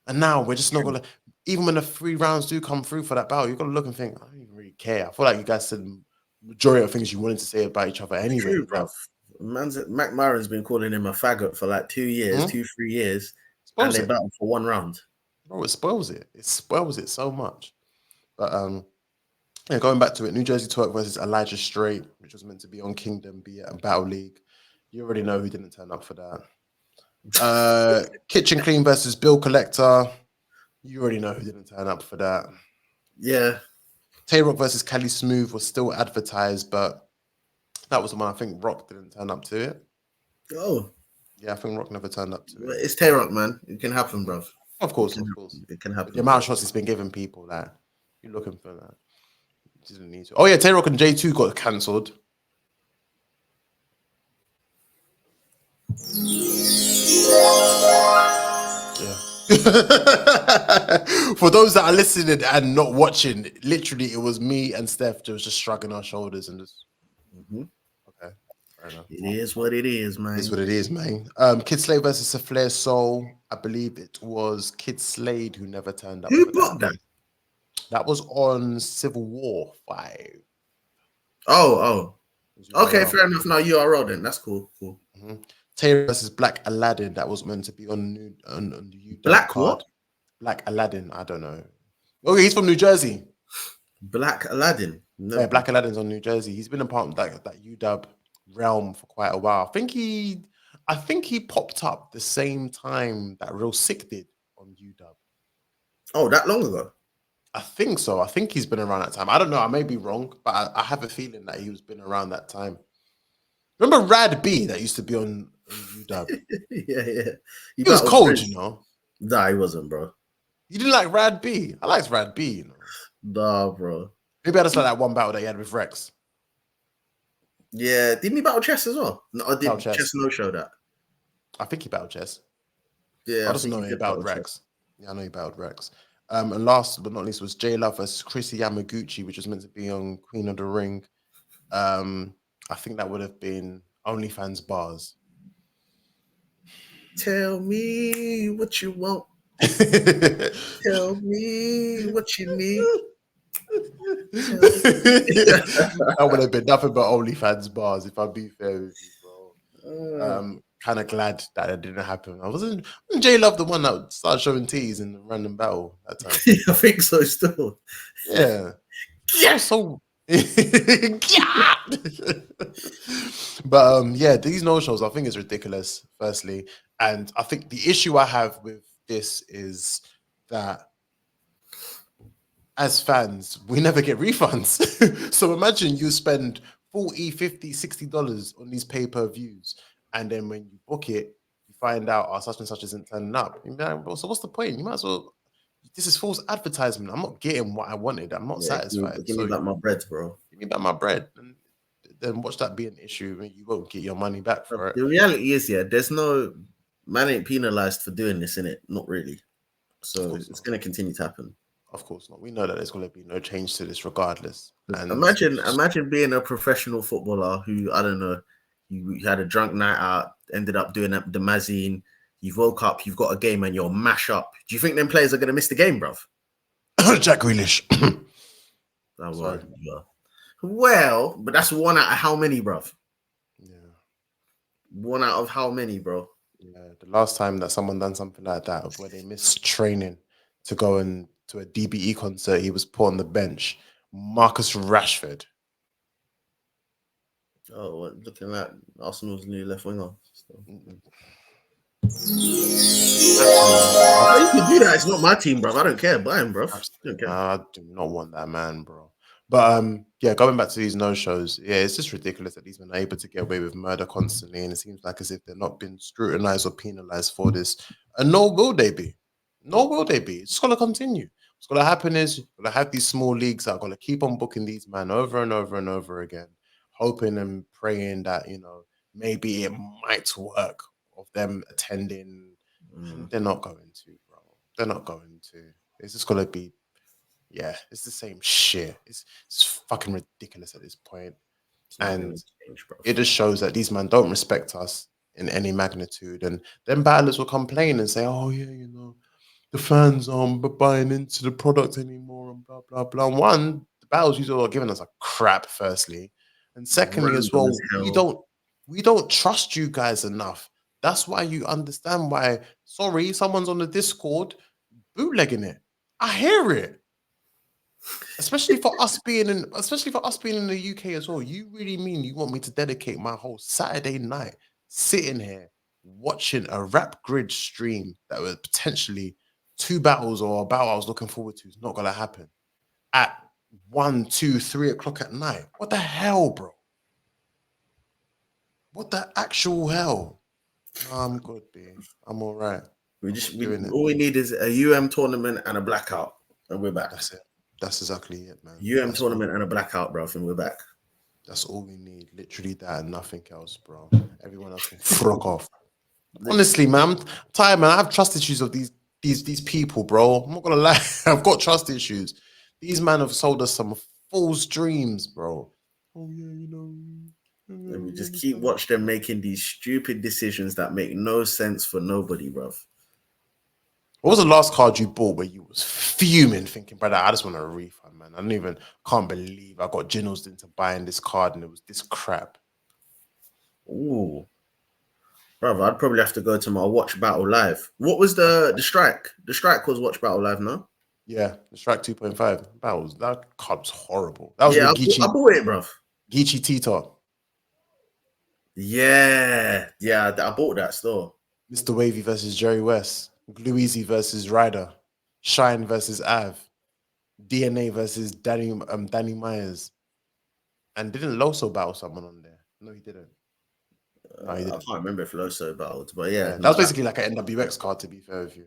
And now we're just not going to, even when the 3 rounds do come through for that battle, you've got to look and think, I don't even really care. I feel like you guys said the majority of things you wanted to say about each other anyway. True, bro. Mac Myron's been calling him a faggot for like 2 years, 2-3 years, and they battled for 1 round. Bro, it spoils it. It spoils it so much. But yeah, going back to it, New Jersey Twerk versus Elijah Straight, which was meant to be on Kingdom, be at a Battle League. You already know who didn't turn up for that. Kitchen Clean versus Bill Collector. You already know who didn't turn up for that. Yeah. Tay-Rock versus Cali Smooth was still advertised, but that was the one I think Rock didn't turn up to it. Oh. Yeah, I think Rock never turned up to it. It's Tay-Rock, man. It can happen, bro. Of course. It can happen. The amount of shots he's been giving people, that you're looking for that. Didn't need to. Oh yeah, Tay-Rock and J2 got cancelled. Yeah. For those that are listening and not watching, literally it was me and Steph just shrugging our shoulders and just okay. Fair enough. It is what it is, man. It's what it is, man. Kid Slade versus a Flair Soul. I believe it was Kid Slade who never turned up. Who booked that? That was on Civil War 5. Oh. Okay, fair enough. Now URL then. That's cool. Mm-hmm. Taylor versus Black Aladdin. That was meant to be on the UW Black card. what? Black Aladdin. I don't know. Okay, he's from New Jersey. Black Aladdin. No. Yeah, Black Aladdin's on New Jersey. He's been a part of that UW realm for quite a while. I think he popped up the same time that Real Sick did on UW. Oh, that long ago? I think so. I think he's been around that time. I don't know. I may be wrong, but I have a feeling that he was been around that time. Remember Rad B that used to be on UW? Yeah. He was cold, you know. Nah, he wasn't, bro. You didn't like Rad B? I liked Rad B, you know. Nah, bro. Maybe I just like that one battle that he had with Rex. Yeah, didn't he battle Chess as well? No, I did Chess no show that. I think he battled Chess. Yeah, I just know he battled Rex. Yeah, I know he battled Rex. And last but not least was J Love versus Chrissy Yamaguchi, which was meant to be on Queen of the Ring. I think that would have been OnlyFans bars. Tell me what you want. Tell me what you need. That would have been nothing but OnlyFans bars, if I'd be fair with you, bro. Kind of glad that it didn't happen. Wasn't J Love the one that started showing teas in the random battle that time? I think so still. Yeah. So but yeah, these no-shows I think is ridiculous, firstly. And I think the issue I have with this is that as fans, we never get refunds. So imagine you spend $40, $50, $60 on these pay-per-views, and then when you book it, you find out such and such isn't turning up. You're like, well, so what's the point? You might as well. This is false advertisement. I'm not getting what I wanted. I'm not satisfied. Give me back my bread, bro. Give me back my bread. And then watch that be an issue, and you won't get your money back for it. The reality is, there's no man ain't penalized for doing this, innit? Not really. So it's going to continue to happen. Of course not. We know that there's going to be no change to this regardless. And imagine being a professional footballer who, I don't know, you had a drunk night out, ended up doing the Mazine, you woke up, you've got a game and you're mash up. Do you think them players are going to miss the game, bruv? Jack Grealish. Well, but that's one out of how many, bruv? Yeah. One out of how many, bro? Yeah, the last time that someone done something like that, where they missed training to go to a DBE concert, he was put on the bench. Marcus Rashford. Oh, looking at Arsenal's new left winger. You can do that. It's not my team, bro. I don't care. Buy him, bro. I do not want that man, bro. But yeah, going back to these no-shows, yeah, it's just ridiculous that these men are able to get away with murder constantly, and it seems like as if they're not been scrutinized or penalized for this. And nor will they be. Nor will they be. It's just gonna continue. What's gonna happen is you're gonna have these small leagues that are gonna keep on booking these men over and over and over again, hoping and praying that maybe it might work of them attending. They're not going to, bro. They're not going to. It's just gonna be. Yeah, it's the same shit. It's fucking ridiculous at this point. And it just shows that these men don't respect us in any magnitude. And then battlers will complain and say, oh, yeah, the fans aren't buying into the product anymore and blah, blah, blah. One, the battles usually are giving us a crap, firstly. And secondly, as well, we don't trust you guys enough. That's why you understand why, sorry, someone's on the Discord bootlegging it. I hear it. Especially for us being in the UK as well. You really mean you want me to dedicate my whole Saturday night sitting here watching a rap grid stream that was potentially 2 battles or a battle I was looking forward to is not gonna happen at 1, 2, 3 o'clock at night? What the hell, bro? What the actual hell? No, I'm good, B. I'm all right. All we need is a tournament and a blackout, and we're back. That's it. That's exactly it, man. Tournament and a blackout, bro, and we're back. That's all we need. Literally that and nothing else, bro. Everyone else can fuck off. Honestly, man, I'm tired, man. I have trust issues of these people, bro. I'm not gonna lie. I've got trust issues. These men have sold us some false dreams, bro. Oh yeah, And we just keep watching them making these stupid decisions that make no sense for nobody, bro. What was the last card you bought where you was fuming, thinking, brother, I just want a refund, man. Can't believe I got Jinnels into buying this card and it was this crap. Ooh. Brother, I'd probably have to go to my Watch Battle Live. What was the strike? The strike was Watch Battle Live, no? Yeah, the strike 2.5. That card was horrible. That was I bought it, bruv. Geechee T-Top. Yeah, I bought that still. Mr. Wavy versus Jerry West. Glueezy versus Ryder. Shine versus Av. DNA versus Danny Myers. And didn't Loso battle someone on there? No, he didn't. No, he didn't. I can't remember if Loso battled, but yeah. That was basically like an NWX card, to be fair with you.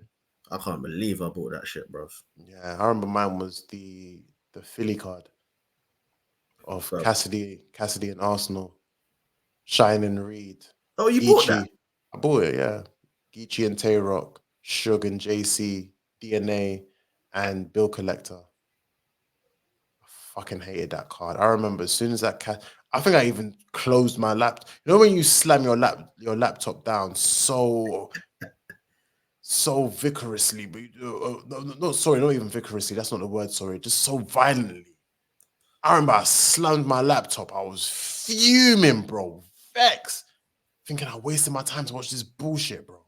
I can't believe I bought that shit, bro. Yeah, I remember mine was the Philly card of Cassidy and Arsenal. Shine and Reed. Oh, you bought that? I bought it, yeah. Geechee and Tay-Rock, Suge and JC, DNA, and Bill Collector. I fucking hated that card. I remember as soon as that I think I even closed my laptop. You know when you slam your laptop down so vigorously, but sorry, not even vigorously. That's not the word. Sorry, just so violently. I remember I slammed my laptop. I was fuming, bro. Vex, thinking I wasted my time to watch this bullshit, bro.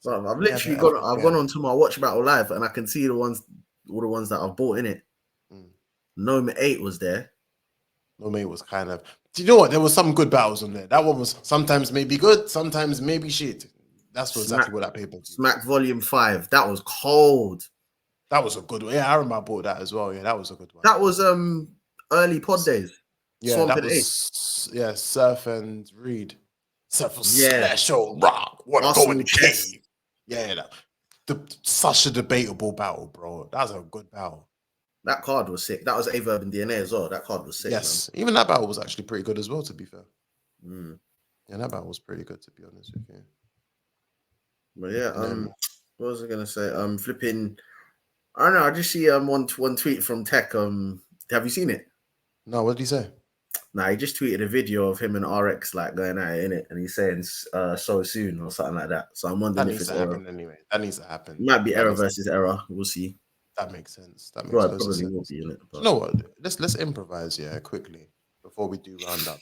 So I've literally gone onto my Watch Battle Live and I can see all the ones that I've bought in it. Gnome 8 was there. Gnome 8 was kind of. Do you know what? There was some good battles on there. That one was sometimes maybe good, sometimes maybe shit. That's exactly what that paper. Smack Volume 5. That was cold. That was a good one. Yeah, I remember I bought that as well. Yeah, that was a good one. That was early pod days. Yeah, Swamp that was Surf and Reed. Surf was special rock. Wanna go in the cave? Yeah, such a debatable battle, bro. That was a good battle. That card was sick. That was A-Verb and DNA as well. That card was sick. Yes, man. Even that battle was actually pretty good as well, to be fair. Yeah, that battle was pretty good, to be honest with you. But yeah, what was I gonna say? Flipping. I don't know. I just see one tweet from Tech. Have you seen it? No, what did he say? Nah, he just tweeted a video of him and RX like going at it in it, and he's saying so soon or something like that. So I'm wondering if it's error. Anyway. That needs to happen. It might be error versus error. We'll see. That makes sense. That makes probably sense. will be in it. You know what? Let's improvise, quickly before we do round up.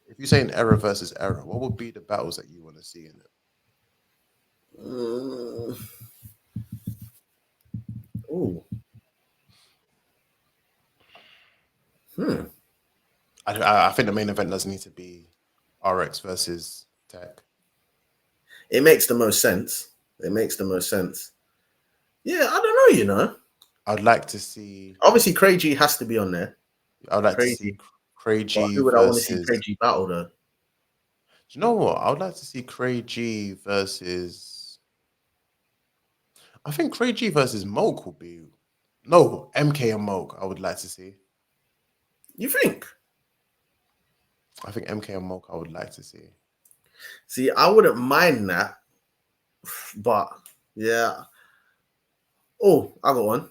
If you're saying error versus error, what would be the battles that you want to see in it? I think the main event doesn't need to be RX versus Tech. It makes the most sense. Yeah, I don't know, I'd like to see. Obviously, Crai-G has to be on there. I'd like to see Crai-G. Who would I want to see Crai-G battle though? Do you know what? I would like to see Crai-G versus. I think Crai-G versus Mook would be. No, MK and Mook. I would like to see. You think? I think MK and Mook. I would like to see. See, I wouldn't mind that, but yeah. Oh, I got one.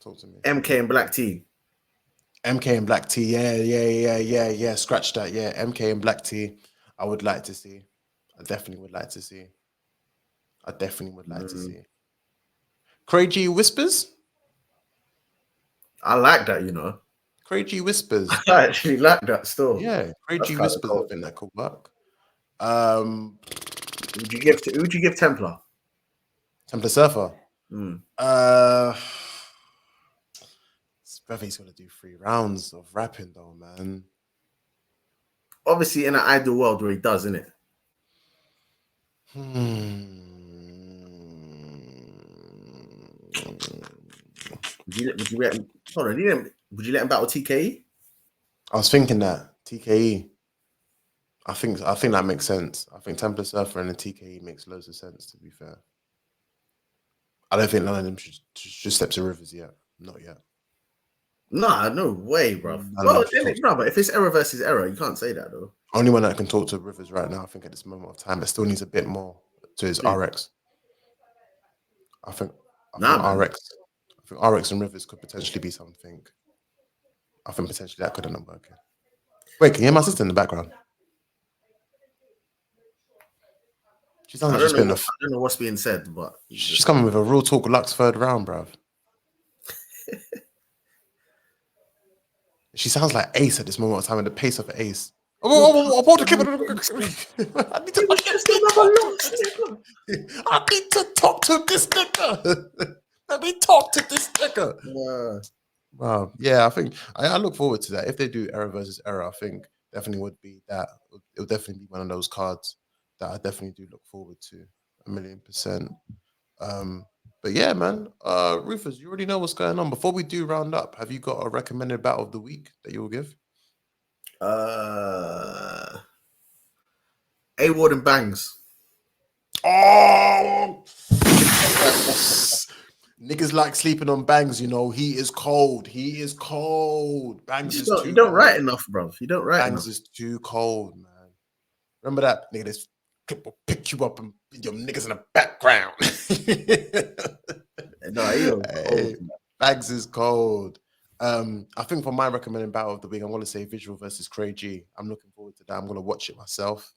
Talk to me. MK and Black T. MK and Black T. Yeah. Scratch that. Yeah, MK and Black T. I would like to see. I definitely would like to see. Crai-G Whispers. I like that, you know. Crai-G Whispers. I actually like that still. Yeah, Crai-G Whispers. Cool. I think that could work. Who would you give Templar? Templar Surfer. He's gonna do 3 rounds of rapping though, man. Obviously, in an ideal world where he does, isn't it? Would you let him? Hold on, would you let him battle TKE? I was thinking that TKE. I think that makes sense. I think Templar Surfer and the TKE makes loads of sense. To be fair, I don't think none of them should step to Rivers yet. Not yet. Nah, no way, bro. But if it's error versus error, you can't say that though. Only one that can talk to Rivers right now, I think, at this moment of time, it still needs a bit more to his RX. I think RX and Rivers could potentially be something. I think potentially that could end up working. Wait, can you hear my sister in the background? She sounds like she's been. I don't know what's being said, but she's coming with a real talk Lux third round, bruv. She sounds like Ace at this moment of time, at the pace of Ace. I need to talk to this nigga. Let me talk to this nigga. Wow. Yeah, I think I look forward to that. If they do era versus era, I think definitely would be that. It'll definitely be one of those cards that I definitely do look forward to 1,000,000%. But yeah, man. Rufus, you already know what's going on. Before we do round up, have you got a recommended battle of the week that you will give? A-Ward and Bangz. Oh, niggas like sleeping on Bangz, you know. He is cold. He is cold. Bangz is too. You don't write enough, bro. You don't write enough. Bangz is too cold, man. Remember that nigga? This people pick you up and your niggas in the background. No, hey, Bangz is cold. I think for my recommended battle of the week, I'm going to say Vizual versus Crai-G. I'm looking forward to that. I'm going to watch it myself.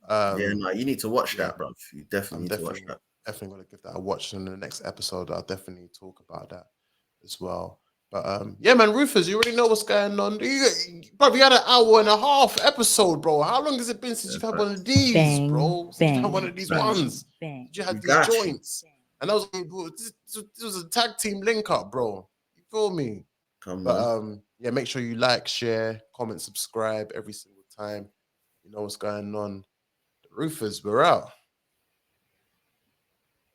You need to watch that, bro. You definitely need to watch that. Definitely going to give that a watch. And in the next episode, I'll definitely talk about that as well. But yeah, man, Rufus, you already know what's going on. Bro, we had an 1.5 hour episode, bro. How long has it been since you've had one of these, bro? Since you've had one of these ones. You had these joints. And that was this was a tag team link up, bro. You feel me? Come on. Yeah, make sure you like, share, comment, subscribe every single time. You know what's going on. The Rufus, we're out.